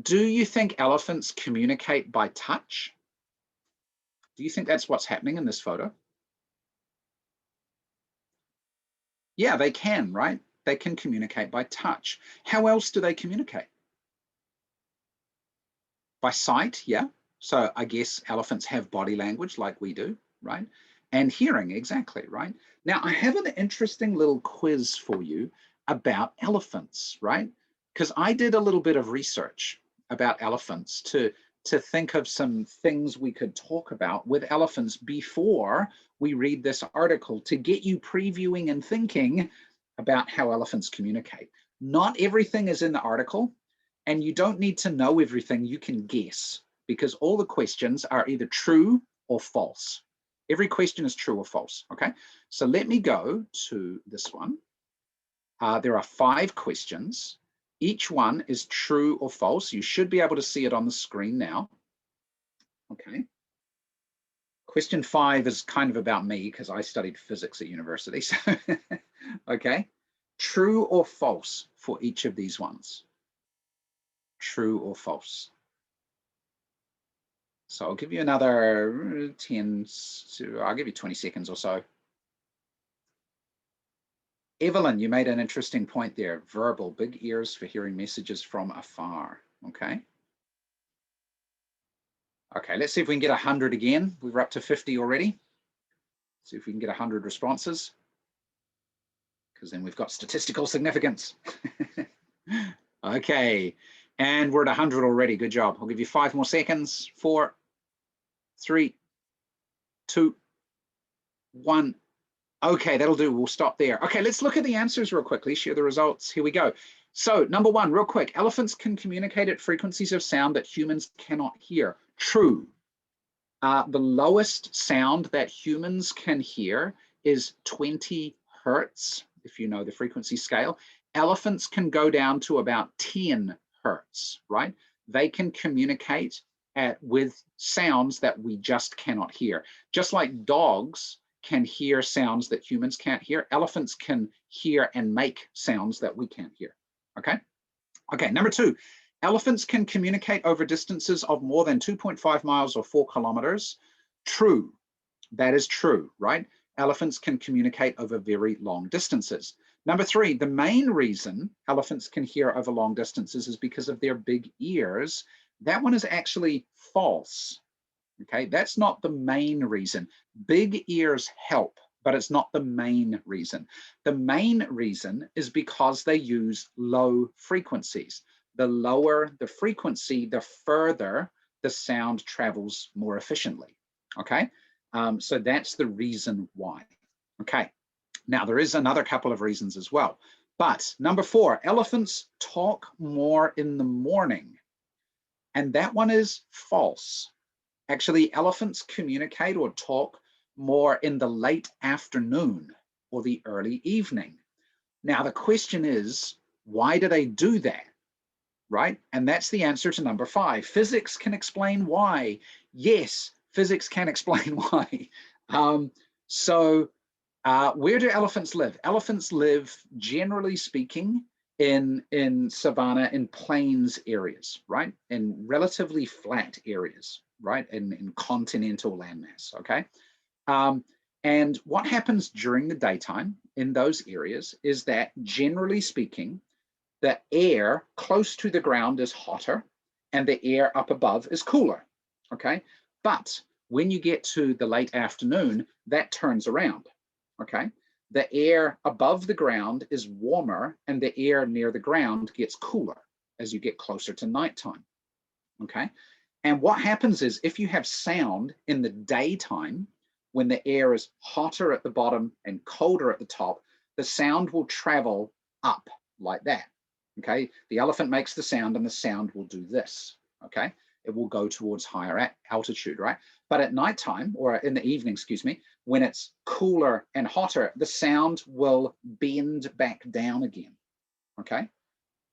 do you think elephants communicate by touch? Do you think that's what's happening in this photo? Yeah, they can, right? They can communicate by touch. How else do they communicate? By sight, yeah. So I guess elephants have body language like we do, right? And hearing, exactly, right? Now, I have an interesting little quiz for you about elephants, right? Because I did a little bit of research about elephants to think of some things we could talk about with elephants before we read this article to get you previewing and thinking about how elephants communicate. Not everything is in the article, and you don't need to know everything. You can guess, because all the questions are either true or false. Every question is true or false, okay? So let me go to this one. There are 5 questions. Each one is true or false. You should be able to see it on the screen now. Okay. Question 5 is kind of about me because I studied physics at university. So okay. True or false for each of these ones? True or false? So I'll give you another 10, I'll give you 20 seconds or so. Evelyn, you made an interesting point there. Verbal, big ears for hearing messages from afar. Okay. Okay, let's see if we can get 100 again. We're up to 50 already. See if we can get 100 responses, because then we've got statistical significance. Okay, and we're at 100 already. Good job. I'll give you 5 more seconds. 4, 3, 2, 1. Okay, that'll do. We'll stop there. Okay, let's look at the answers real quickly, share the results. Here we go. So number 1, real quick, elephants can communicate at frequencies of sound that humans cannot hear. True. The lowest sound that humans can hear is 20 hertz, if you know the frequency scale. Elephants can go down to about 10 hertz, right? They can communicate with sounds that we just cannot hear. Just like dogs can hear sounds that humans can't hear, elephants can hear and make sounds that we can't hear, okay? Okay, number 2, elephants can communicate over distances of more than 2.5 miles or 4 kilometers. True, that is true, right? Elephants can communicate over very long distances. Number 3, the main reason elephants can hear over long distances is because of their big ears. That one is actually false. Okay, that's not the main reason. Big ears help, but it's not the main reason. The main reason is because they use low frequencies. The lower the frequency, the further the sound travels more efficiently. Okay, so that's the reason why. Okay, now there is another couple of reasons as well. But number 4, elephants talk more in the morning. And that one is false. Actually, elephants communicate or talk more in the late afternoon or the early evening. Now, the question is, why do they do that? Right? And that's the answer to number 5. Physics can explain why. Yes, physics can explain why. Where do elephants live? Elephants live, generally speaking, in savanna, in plains areas, right? In relatively flat areas, right? In continental landmass, okay? And what happens during the daytime in those areas is that, generally speaking, the air close to the ground is hotter and the air up above is cooler, okay? But when you get to the late afternoon, that turns around, okay? The air above the ground is warmer and the air near the ground gets cooler as you get closer to nighttime, okay? And what happens is, if you have sound in the daytime, when the air is hotter at the bottom and colder at the top, the sound will travel up like that, okay? The elephant makes the sound and the sound will do this, okay? It will go towards higher altitude, right? But at nighttime, or in the evening, excuse me, when it's cooler and hotter, the sound will bend back down again, okay?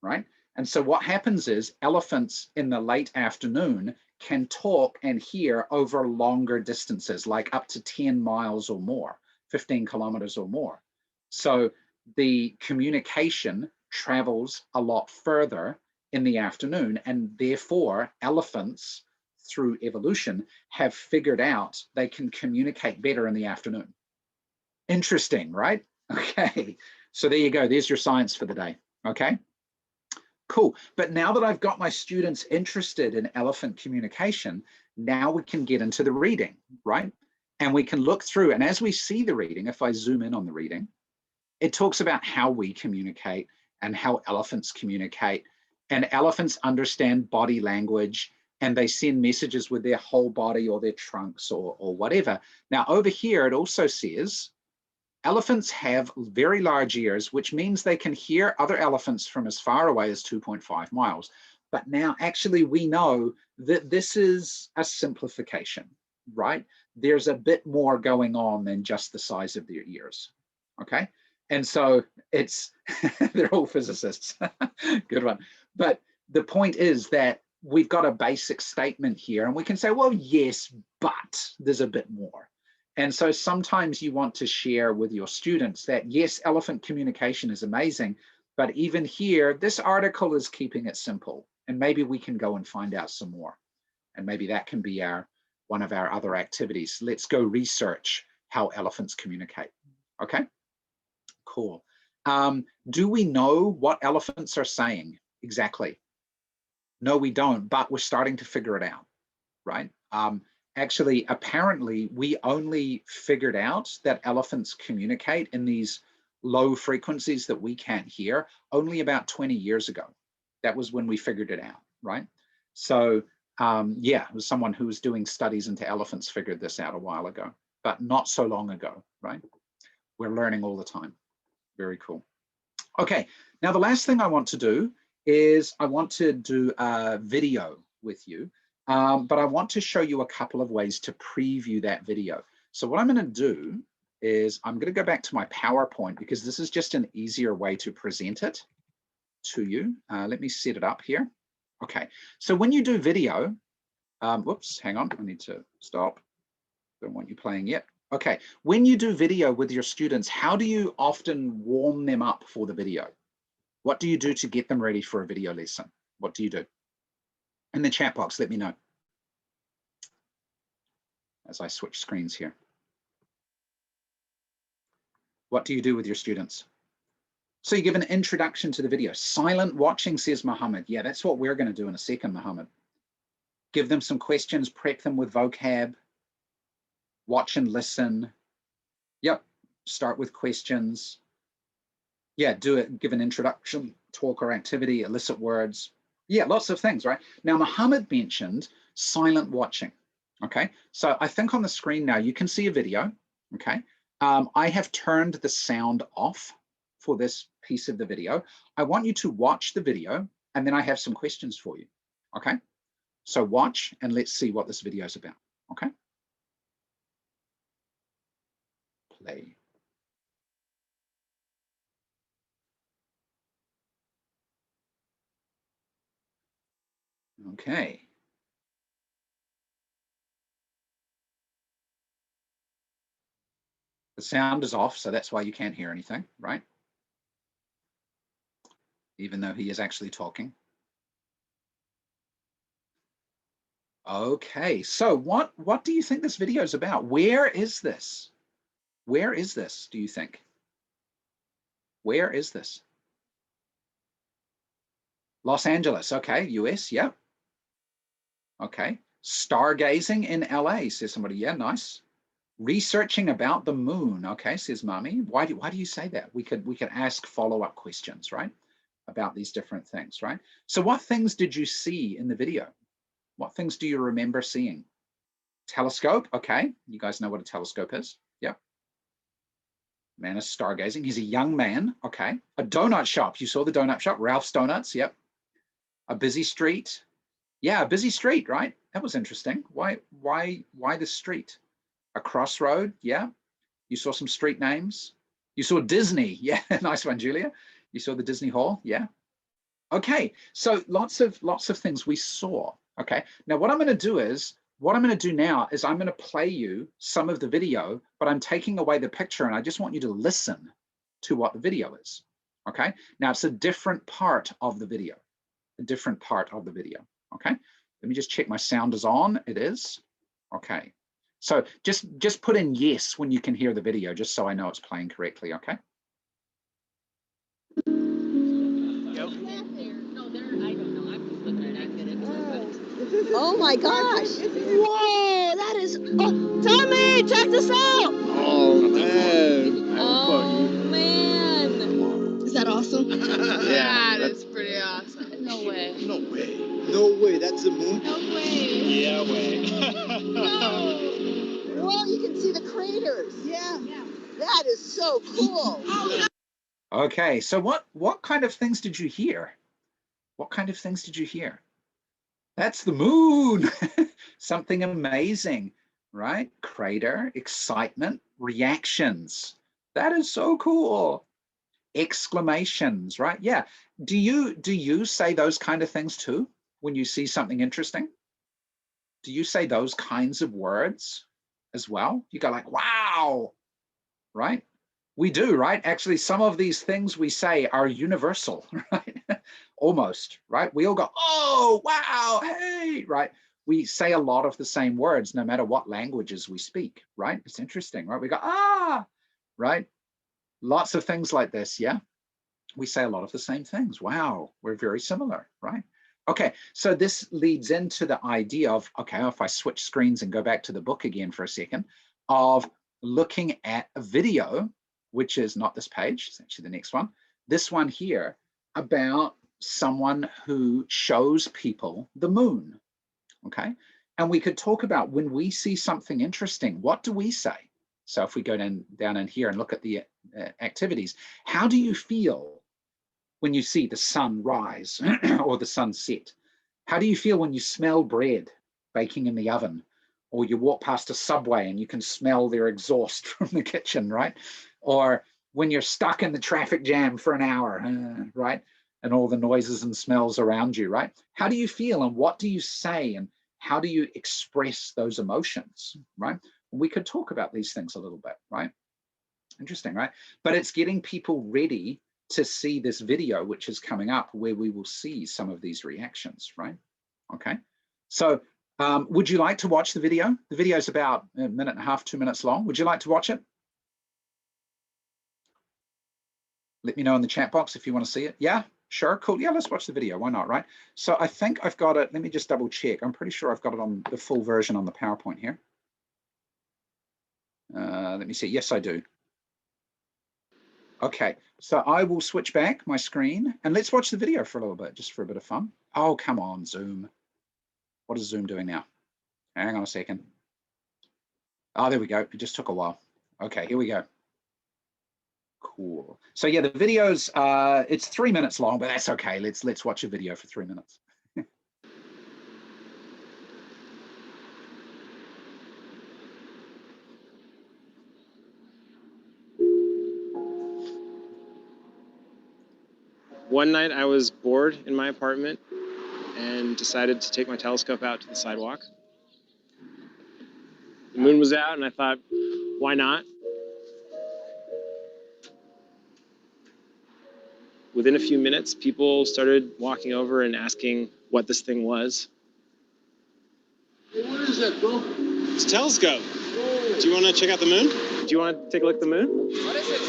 Right? And so what happens is, elephants in the late afternoon can talk and hear over longer distances, like up to 10 miles or more, 15 kilometers or more. So the communication travels a lot further in the afternoon, and therefore elephants, through evolution, have figured out they can communicate better in the afternoon. Interesting, right? Okay, so there you go. There's your science for the day, okay? Cool. But now that I've got my students interested in elephant communication, now we can get into the reading, right? And we can look through, and as we see the reading, if I zoom in on the reading, it talks about how we communicate and how elephants communicate. And elephants understand body language, and they send messages with their whole body or their trunks or whatever. Now over here, it also says, elephants have very large ears, which means they can hear other elephants from as far away as 2.5 miles. But now actually we know that this is a simplification, right? There's a bit more going on than just the size of their ears, okay? And so it's, they're all physicists, good one. But the point is that we've got a basic statement here and we can say, well, yes, but there's a bit more. And so sometimes you want to share with your students that, yes, elephant communication is amazing, but even here, this article is keeping it simple. And maybe we can go and find out some more. And maybe that can be one of our other activities. Let's go research how elephants communicate. Okay, cool. Do we know what elephants are saying exactly? No, we don't, but we're starting to figure it out, right? Actually, apparently, we only figured out that elephants communicate in these low frequencies that we can't hear only about 20 years ago. That was when we figured it out, right? So yeah, it was someone who was doing studies into elephants figured this out a while ago, but not so long ago, right? We're learning all the time. Very cool. Okay, now the last thing I want to do is I want to do a video with you, but I want to show you a couple of ways to preview that video. So what I'm going to do is I'm going to go back to my PowerPoint because this is just an easier way to present it to you. Let me set it up here. Okay, so when you do video, whoops, hang on, I need to stop. Don't want you playing yet. Okay, when you do video with your students, how do you often warm them up for the video? What do you do to get them ready for a video lesson? What do you do? In the chat box, let me know as I switch screens here. What do you do with your students? So you give an introduction to the video. Silent watching, says Mohammed. Yeah, that's what we're going to do in a second, Mohammed. Give them some questions, prep them with vocab, watch and listen. Yep, start with questions. Yeah, do it, give an introduction, talk or activity, elicit words. Yeah, lots of things, right? Now, Mohammed mentioned silent watching, okay? So I think on the screen now, you can see a video, okay? I have turned the sound off for this piece of the video. I want you to watch the video and then I have some questions for you, okay? So watch and let's see what this video is about, okay? Play. Okay. The sound is off, so that's why you can't hear anything, right? Even though he is actually talking. Okay, so what do you think this video is about? Where is this? Where is this, do you think? Where is this? Los Angeles, okay, US, yeah. Okay, stargazing in LA, says somebody, yeah, nice. Researching about the moon, okay, says Mommy. Why do you say that? We could ask follow-up questions, right? About these different things, right? So what things did you see in the video? What things do you remember seeing? Telescope, okay. You guys know what a telescope is? Yep. Man is stargazing. He's a young man, okay. A donut shop. You saw the donut shop, Ralph's Donuts, yep. A busy street. Yeah, a busy street, right? That was interesting. Why the street? A crossroad, yeah. You saw some street names. You saw Disney, yeah, nice one, Julia. You saw the Disney Hall, yeah. Okay, so lots of things we saw. Okay, now what I'm going to do now is I'm going to play you some of the video, but I'm taking away the picture and I just want you to listen to what the video is. Okay, now it's a different part of the video, Okay, let me just check my sound is on. It is. Okay, so just put in yes when you can hear the video, just so I know it's playing correctly. Okay. Oh my gosh! Whoa, that is... Oh, Tommy, check this out! Oh, man. Oh, man. Is that awesome? Yeah, That's pretty awesome. No way. No way. No way, that's the moon? No way. Yeah, way. No. Whoa, you can see the craters. Yeah. That is so cool. Okay, so what kind of things did you hear? What kind of things did you hear? That's the moon. Something amazing, right? Crater, excitement, reactions. That is so cool. Exclamations, right? Yeah. Do you say those kind of things too when you see something interesting? Do you say those kinds of words as well? You go like, wow, right? We do, right? Actually, some of these things we say are universal, right? Almost, right? We all go, oh, wow, hey, right? We say a lot of the same words no matter what languages we speak, right? It's interesting, right? We go, ah, right? Lots of things like this, yeah? We say a lot of the same things. Wow, we're very similar, right? Okay, so this leads into the idea of, okay, if I switch screens and go back to the book again for a second, of looking at a video, which is not this page, it's actually the next one, this one here, about someone who shows people the moon, okay? And we could talk about when we see something interesting, what do we say? So if we go down in here and look at the activities, how do you feel when you see the sun rise or the sun set? How do you feel when you smell bread baking in the oven, or you walk past a Subway and you can smell their exhaust from the kitchen, right? Or when you're stuck in the traffic jam for an hour, right? And all the noises and smells around you, right? How do you feel and what do you say and how do you express those emotions, right? We could talk about these things a little bit, right? Interesting, right? But it's getting people ready to see this video, which is coming up, where we will see some of these reactions, right? Okay, so would you like to watch the video? The video is about a minute and a half, 2 minutes long. Would you like to watch it? Let me know in the chat box if you want to see it. Yeah, sure, cool. Yeah, let's watch the video. Why not, right? So I think I've got it. Let me just double check. I'm pretty sure I've got it on the full version on the PowerPoint here. Let me see. Yes, I do. Okay, so I will switch back my screen and let's watch the video for a little bit, just for a bit of fun. Oh, come on, Zoom. What is Zoom doing now? Hang on a second. Oh, there we go. It just took a while. Okay, here we go. Cool. So yeah, the video's, it's 3 minutes long, but that's okay. Let's watch a video for 3 minutes. One night I was bored in my apartment and decided to take my telescope out to the sidewalk. The moon was out and I thought, why not? Within a few minutes, people started walking over and asking what this thing was. Hey, what is that, bro? It's a telescope. Whoa. Do you want to check out the moon? Do you want to take a look at the moon? What is it?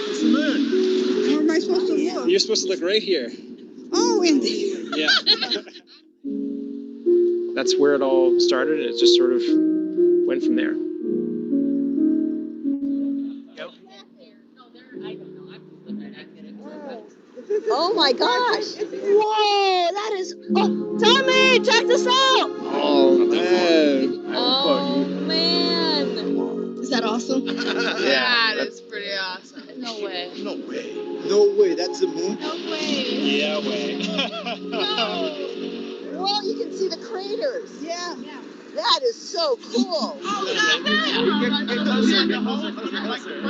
It's the moon. Where am I supposed to look? You're supposed to look right here. Oh, indeed. Yeah. That's where it all started, and it just sort of went from there. Oh my gosh! Whoa, that is... Oh, Tommy, check this out! Oh, man. Oh, man. Is that awesome? Yeah, that's pretty awesome. No way. No way. No way, that's the moon? No way. Yeah, way. No. Whoa, you can see the craters. Yeah. That is so cool. Oh,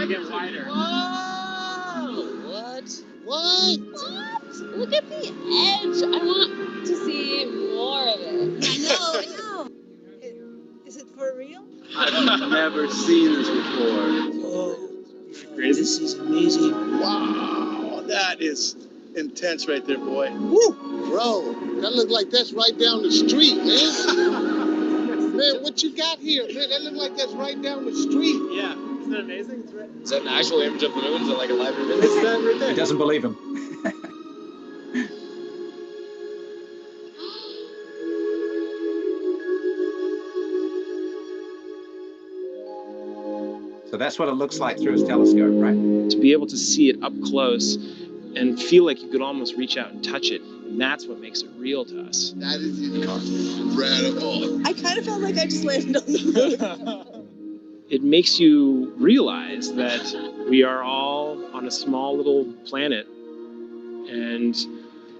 Get wider. Whoa. What? What? Look at the edge. I want to see more of it. I know. Is it for real? I've never seen this before. Oh, crazy. This is amazing. Wow, that is intense right there, boy. Woo! Bro, that look like that's right down the street, man. Man, what you got here, man? That look like that's right down the street. Yeah, isn't that amazing? It's right. Is that an actual image of the moon? Is it like a live image? It's that right there. He doesn't believe him. that's what it looks like through his telescope, right? To be able to see it up close and feel like you could almost reach out and touch it. And that's what makes it real to us. That is incredible. I kind of felt like I just landed on the moon. It makes you realize that we are all on a small little planet, and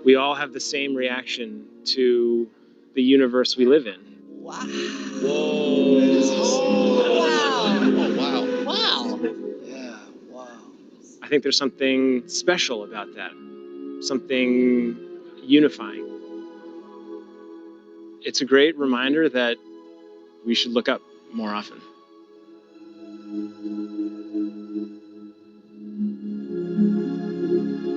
we all have the same reaction to the universe we live in. Wow. Whoa. Wow. Oh, wow. Wow. Yeah, wow. I think there's something special about that, something unifying. It's a great reminder that we should look up more often.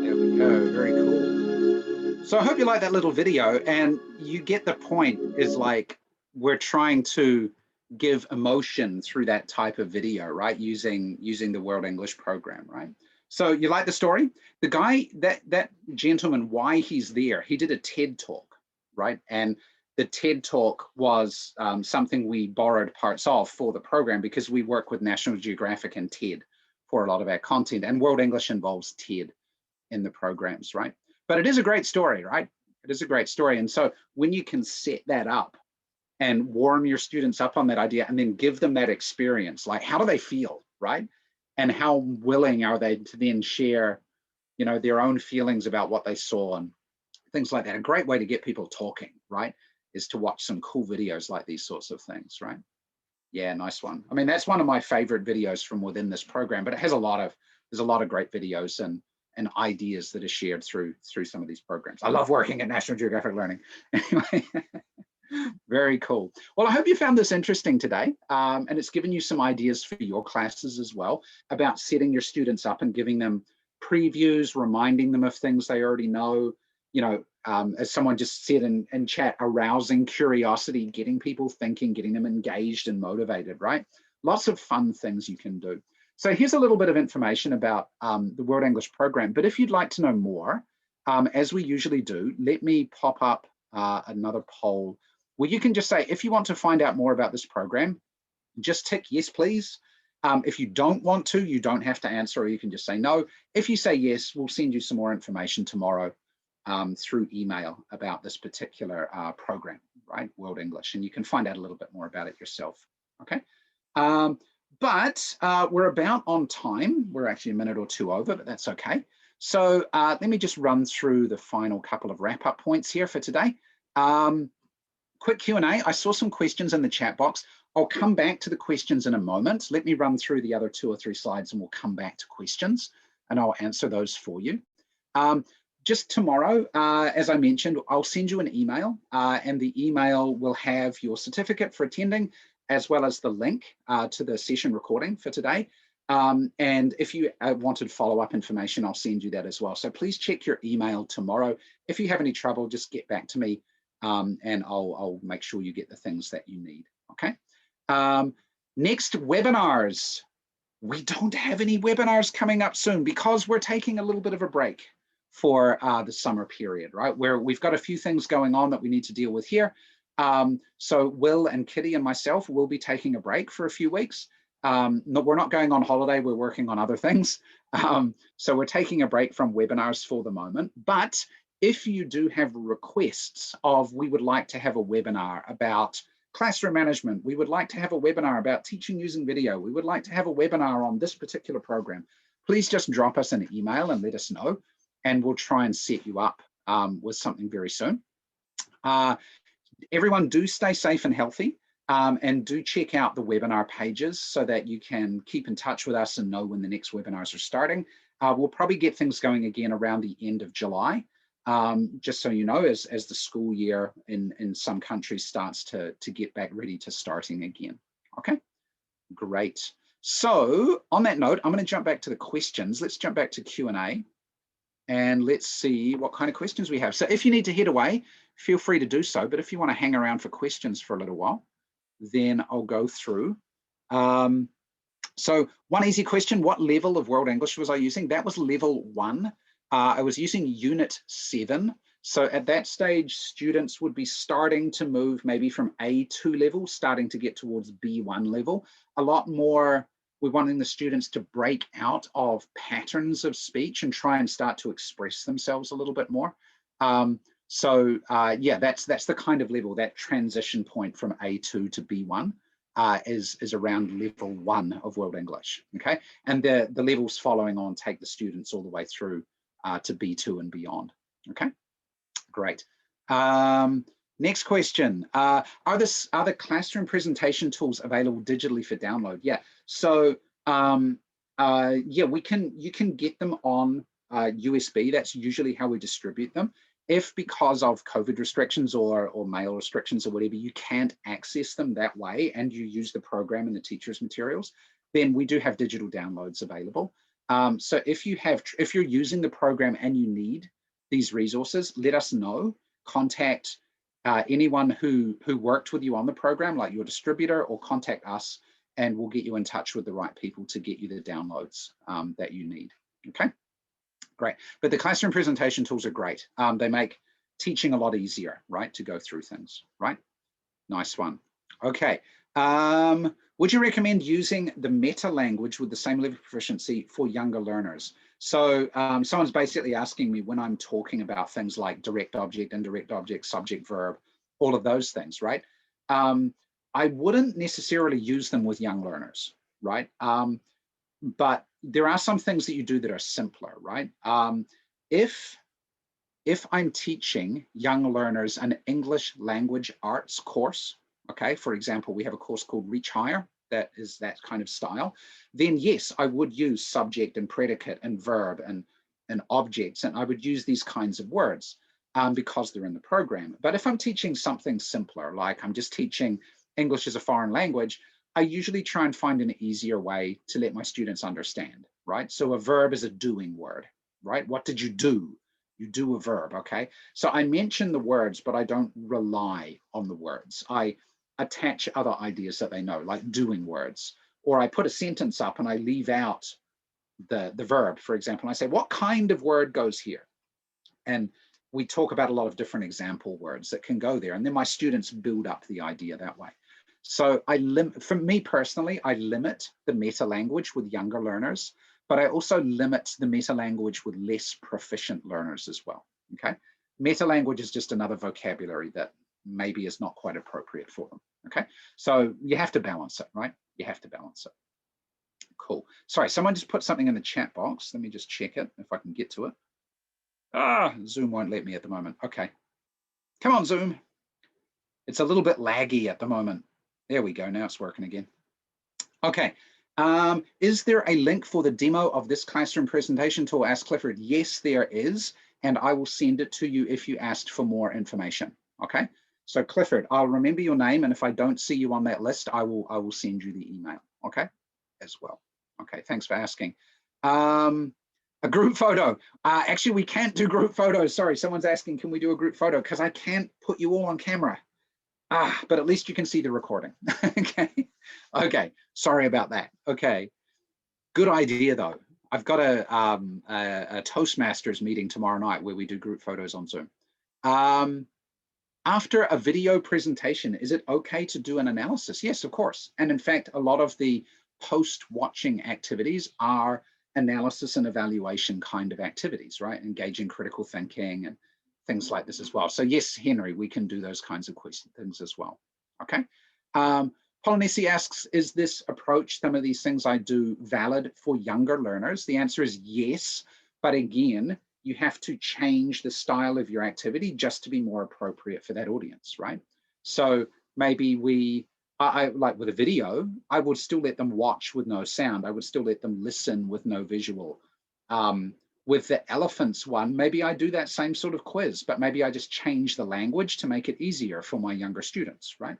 There we go, very cool. So I hope you like that little video, and you get the point. Is like we're trying to give emotion through that type of video, right? Using the World English Program, right? So you like the story? The guy, that gentleman, why he's there, he did a TED talk, right? And the TED talk was something we borrowed parts of for the program because we work with National Geographic and TED for a lot of our content, and World English involves TED in the programs, right? But it is a great story, right? It is a great story. And so when you can set that up and warm your students up on that idea and then give them that experience, like how do they feel, right? And how willing are they to then share, you know, their own feelings about what they saw and things like that. A great way to get people talking, right, is to watch some cool videos like these sorts of things, right? Yeah, nice one. I mean, that's one of my favorite videos from within this program, but it has there's a lot of great videos and ideas that are shared through some of these programs. I love working at National Geographic Learning. Anyway, very cool. Well, I hope you found this interesting today, and it's given you some ideas for your classes as well about setting your students up and giving them previews, reminding them of things they already know. You know, as someone just said in chat, arousing curiosity, getting people thinking, getting them engaged and motivated, right? Lots of fun things you can do. So here's a little bit of information about the World English Program. But if you'd like to know more, as we usually do, let me pop up another poll where you can just say, if you want to find out more about this program, just tick yes, please. If you don't want to, you don't have to answer, or you can just say no. If you say yes, we'll send you some more information tomorrow through email about this particular program, right? World English, and you can find out a little bit more about it yourself, okay? But we're about on time. We're actually a minute or two over, but that's okay. So let me just run through the final couple of wrap-up points here for today. Quick Q&A. I saw some questions in the chat box. I'll come back to the questions in a moment. Let me run through the other 2 or 3 slides and we'll come back to questions and I'll answer those for you. Just tomorrow, as I mentioned, I'll send you an email and the email will have your certificate for attending as well as the link to the session recording for today. And if you wanted follow-up information, I'll send you that as well. So please check your email tomorrow. If you have any trouble, just get back to me and I'll make sure you get the things that you need, okay? Next, webinars. We don't have any webinars coming up soon because we're taking a little bit of a break for the summer period, right? Where we've got a few things going on that we need to deal with here. So Will and Kitty and myself will be taking a break for a few weeks. No, we're not going on holiday, we're working on other things. So we're taking a break from webinars for the moment, but if you do have requests of, we would like to have a webinar about classroom management, we would like to have a webinar about teaching using video, we would like to have a webinar on this particular program, please just drop us an email and let us know, and we'll try and set you up with something very soon. Everyone do stay safe and healthy, and do check out the webinar pages so that you can keep in touch with us and know when the next webinars are starting. We'll probably get things going again around the end of July. Just so you know, as the school year in some countries starts to get back ready to starting again. Okay, great. So on that note, I'm going to jump back to the questions. Let's jump back to Q&A and let's see what kind of questions we have. So if you need to head away, feel free to do so. But if you want to hang around for questions for a little while, then I'll go through. So one easy question, what level of World English was I using? That was level 1. I was using unit 7. So at that stage, students would be starting to move maybe from A2 level, starting to get towards B1 level. A lot more we're wanting the students to break out of patterns of speech and try and start to express themselves a little bit more. Yeah, that's the kind of level, that transition point from A2 to B1 is around level 1 of World English, okay? And the levels following on take the students all the way through to B2 and beyond, okay? Great. Next question, are the classroom presentation tools available digitally for download? Yeah, so yeah, you can get them on USB. That's usually how we distribute them. If because of COVID restrictions or mail restrictions or whatever, you can't access them that way and you use the program and the teacher's materials, then we do have digital downloads available. So if you're using the program and you need these resources, let us know. Contact anyone who worked with you on the program, like your distributor, or contact us and we'll get you in touch with the right people to get you the downloads that you need, okay? Great, but the classroom presentation tools are great. They make teaching a lot easier, right, to go through things, right? Nice one. Okay, would you recommend using the meta language with the same level of proficiency for younger learners? So someone's basically asking me when I'm talking about things like direct object, indirect object, subject, verb, all of those things, right? I wouldn't necessarily use them with young learners, right? But there are some things that you do that are simpler, right? If I'm teaching young learners an English language arts course, okay, for example, we have a course called Reach Higher, that is that kind of style, then yes, I would use subject and predicate and verb and objects, and I would use these kinds of words because they're in the program. But if I'm teaching something simpler, like I'm just teaching English as a foreign language, I usually try and find an easier way to let my students understand, right? So a verb is a doing word, right? What did you do? You do a verb, okay? So I mention the words, but I don't rely on the words. I attach other ideas that they know, like doing words, or I put a sentence up and I leave out the verb, for example, and I say, what kind of word goes here? And we talk about a lot of different example words that can go there. And then my students build up the idea that way. So for me personally, I limit the meta language with younger learners, but I also limit the meta language with less proficient learners as well, okay? Meta language is just another vocabulary that maybe is not quite appropriate for them, okay? So you have to balance it, right? You have to balance it. Cool. Sorry, someone just put something in the chat box. Let me just check it if I can get to it. Zoom won't let me at the moment. Okay. Come on, Zoom. It's a little bit laggy at the moment. There we go. Now it's working again. Okay. Is there a link for the demo of this classroom presentation tool? Ask Clifford. Yes, there is. And I will send it to you if you asked for more information. Okay. So Clifford, I'll remember your name. And if I don't see you on that list, I will send you the email. Okay. As well. Okay. Thanks for asking. A group photo. Actually, we can't do group photos. Sorry, someone's asking, can we do a group photo? Because I can't put you all on camera. But at least you can see the recording. Okay. Okay. Sorry about that. Okay. Good idea, though. I've got a Toastmasters meeting tomorrow night where we do group photos on Zoom. After a video presentation, is it okay to do an analysis? Yes, of course. And in fact, a lot of the post-watching activities are analysis and evaluation kind of activities, right? Engaging critical thinking and things like this as well. So yes, Henry, we can do those kinds of things as well, okay? Polynesia asks, is this approach, some of these things I do, valid for younger learners? The answer is yes, but again, you have to change the style of your activity just to be more appropriate for that audience, right? So maybe I like with a video, I would still let them watch with no sound. I would still let them listen with no visual. With the elephants one, maybe I do that same sort of quiz, but maybe I just change the language to make it easier for my younger students, right?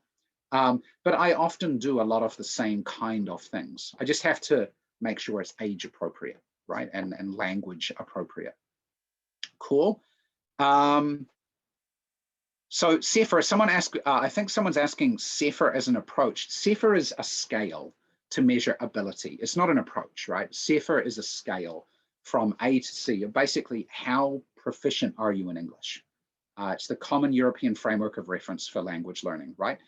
But I often do a lot of the same kind of things. I just have to make sure it's age appropriate, right? And language appropriate. Cool. So CEPHR, someone asked, I think someone's asking CEPHR as an approach. CEPHR is a scale to measure ability. It's not an approach, right? CEPHR is a scale from A to C, basically how proficient are you in English? It's the Common European Framework of Reference for Language Learning, right?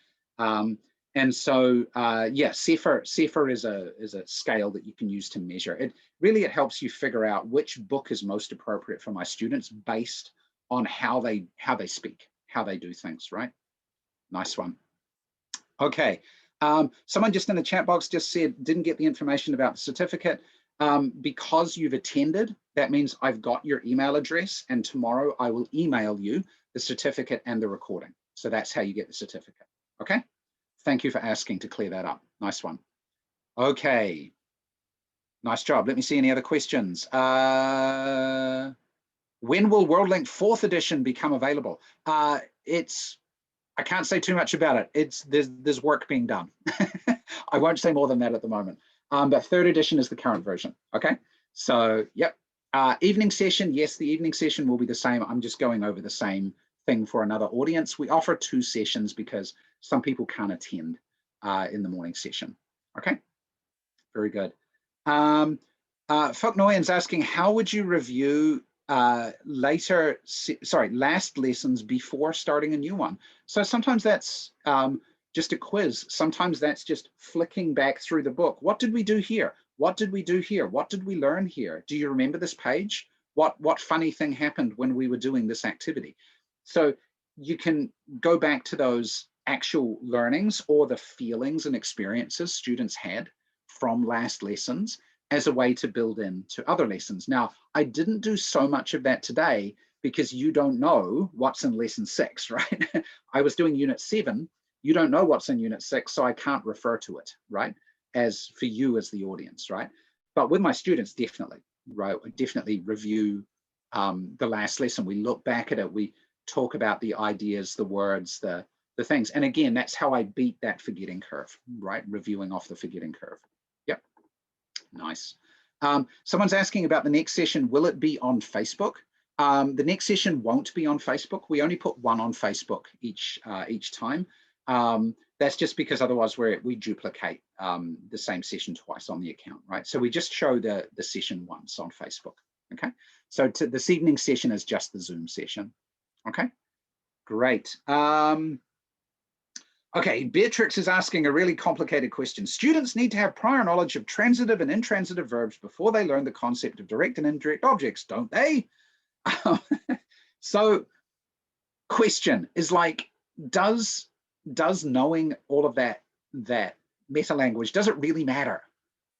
And so, yeah, CEFR is a scale that you can use to measure. It helps you figure out which book is most appropriate for my students based on how they speak, how they do things, right? Nice one. Okay, someone just in the chat box just said, didn't get the information about the certificate. Because you've attended, that means I've got your email address, and tomorrow I will email you the certificate and the recording. So that's how you get the certificate, okay? Thank you for asking to clear that up. Nice one. Okay, nice job. Let me see any other questions. When will WorldLink 4th edition become available? I can't say too much about it. There's work being done. I won't say more than that at the moment. But 3rd edition is the current version, okay? So, yep. Evening session, yes, the evening session will be the same. I'm just going over the same thing for another audience. We offer 2 sessions because some people can't attend in the morning session, okay? Very good. Folk Nguyen's asking, how would you review last lessons before starting a new one? So sometimes that's just a quiz. Sometimes that's just flicking back through the book. What did we do here? What did we do here? What did we learn here? Do you remember this page? What funny thing happened when we were doing this activity? So you can go back to those actual learnings or the feelings and experiences students had from last lessons as a way to build into other lessons. Now, I didn't do so much of that today because you don't know what's in lesson 6, right? I was doing unit 7. You don't know what's in unit 6, so I can't refer to it, right? As for you as the audience, right? But with my students, definitely, right? I definitely review the last lesson. We look back at it. We talk about the ideas, the words, the things. And again, that's how I beat that forgetting curve, right? Reviewing off the forgetting curve. Yep, nice. Someone's asking about the next session. Will it be on Facebook? The next session won't be on Facebook. We only put one on Facebook each time. That's just because otherwise we duplicate the same session twice on the account, right? So we just show the session once on Facebook, okay? So this evening session is just the Zoom session, okay? Great. Okay, Beatrix is asking a really complicated question. Students need to have prior knowledge of transitive and intransitive verbs before they learn the concept of direct and indirect objects, don't they? So question is like, does knowing all of that meta language, does it really matter?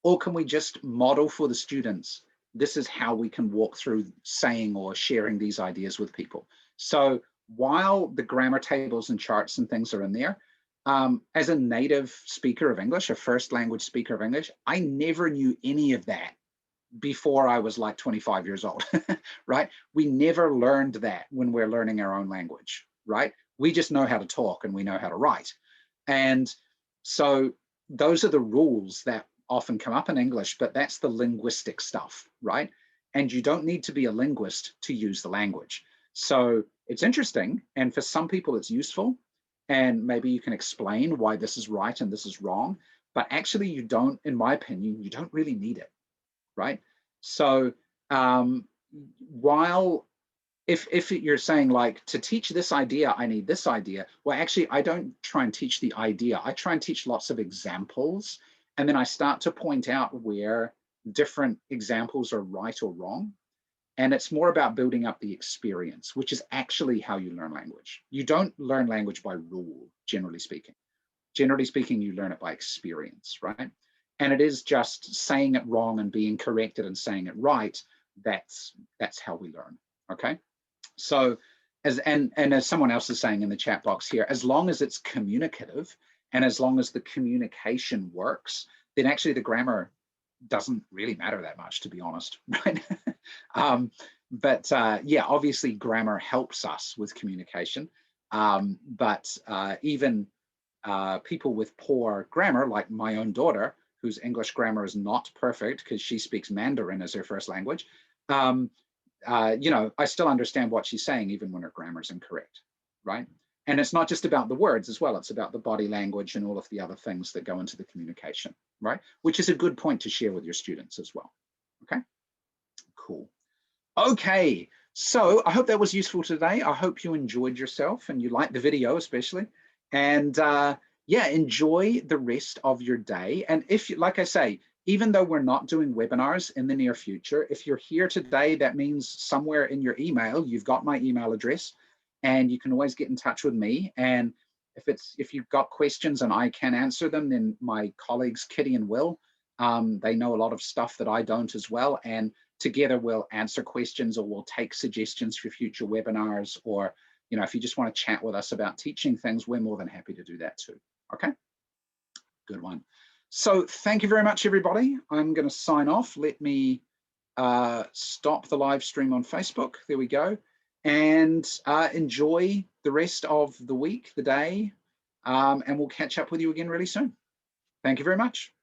Or can we just model for the students, this is how we can walk through saying or sharing these ideas with people? So while the grammar tables and charts and things are in there, as a native speaker of English, a first language speaker of English, I never knew any of that before I was like 25 years old, right? We never learned that when we're learning our own language, right? We just know how to talk and we know how to write. And so those are the rules that often come up in English, but that's the linguistic stuff, right? And you don't need to be a linguist to use the language. So it's interesting. And for some people it's useful. And maybe you can explain why this is right and this is wrong. But actually you don't, in my opinion, you don't really need it, right? So while if you're saying like, to teach this idea, I need this idea. Well, actually, I don't try and teach the idea. I try and teach lots of examples. And then I start to point out where different examples are right or wrong. And it's more about building up the experience, which is actually how you learn language. You don't learn language by rule, generally speaking. Generally speaking, you learn it by experience, right? And it is just saying it wrong and being corrected and saying it right. That's how we learn, okay? So as someone else is saying in the chat box here, as long as it's communicative and as long as the communication works, then actually the grammar doesn't really matter that much, to be honest, right? But yeah, obviously grammar helps us with communication. But even people with poor grammar, like my own daughter, whose English grammar is not perfect because she speaks Mandarin as her first language, you know, I still understand what she's saying even when her grammar is incorrect, right? And it's not just about the words as well, it's about the body language and all of the other things that go into the communication, right? Which is a good point to share with your students as well, okay? Cool. Okay, so I hope that was useful today. I hope you enjoyed yourself and you liked the video especially. And yeah, enjoy the rest of your day. And if, like I say, even though we're not doing webinars in the near future, if you're here today, that means somewhere in your email, you've got my email address, and you can always get in touch with me. And if you've got questions and I can answer them, then my colleagues, Kitty and Will, they know a lot of stuff that I don't as well. And together we'll answer questions, or we'll take suggestions for future webinars, or, you know, if you just want to chat with us about teaching things, we're more than happy to do that too. Okay, good one. So thank you very much, everybody. I'm going to sign off. Let me stop the live stream on Facebook. There we go. And enjoy the rest of the week, the day, and we'll catch up with you again really soon. Thank you very much.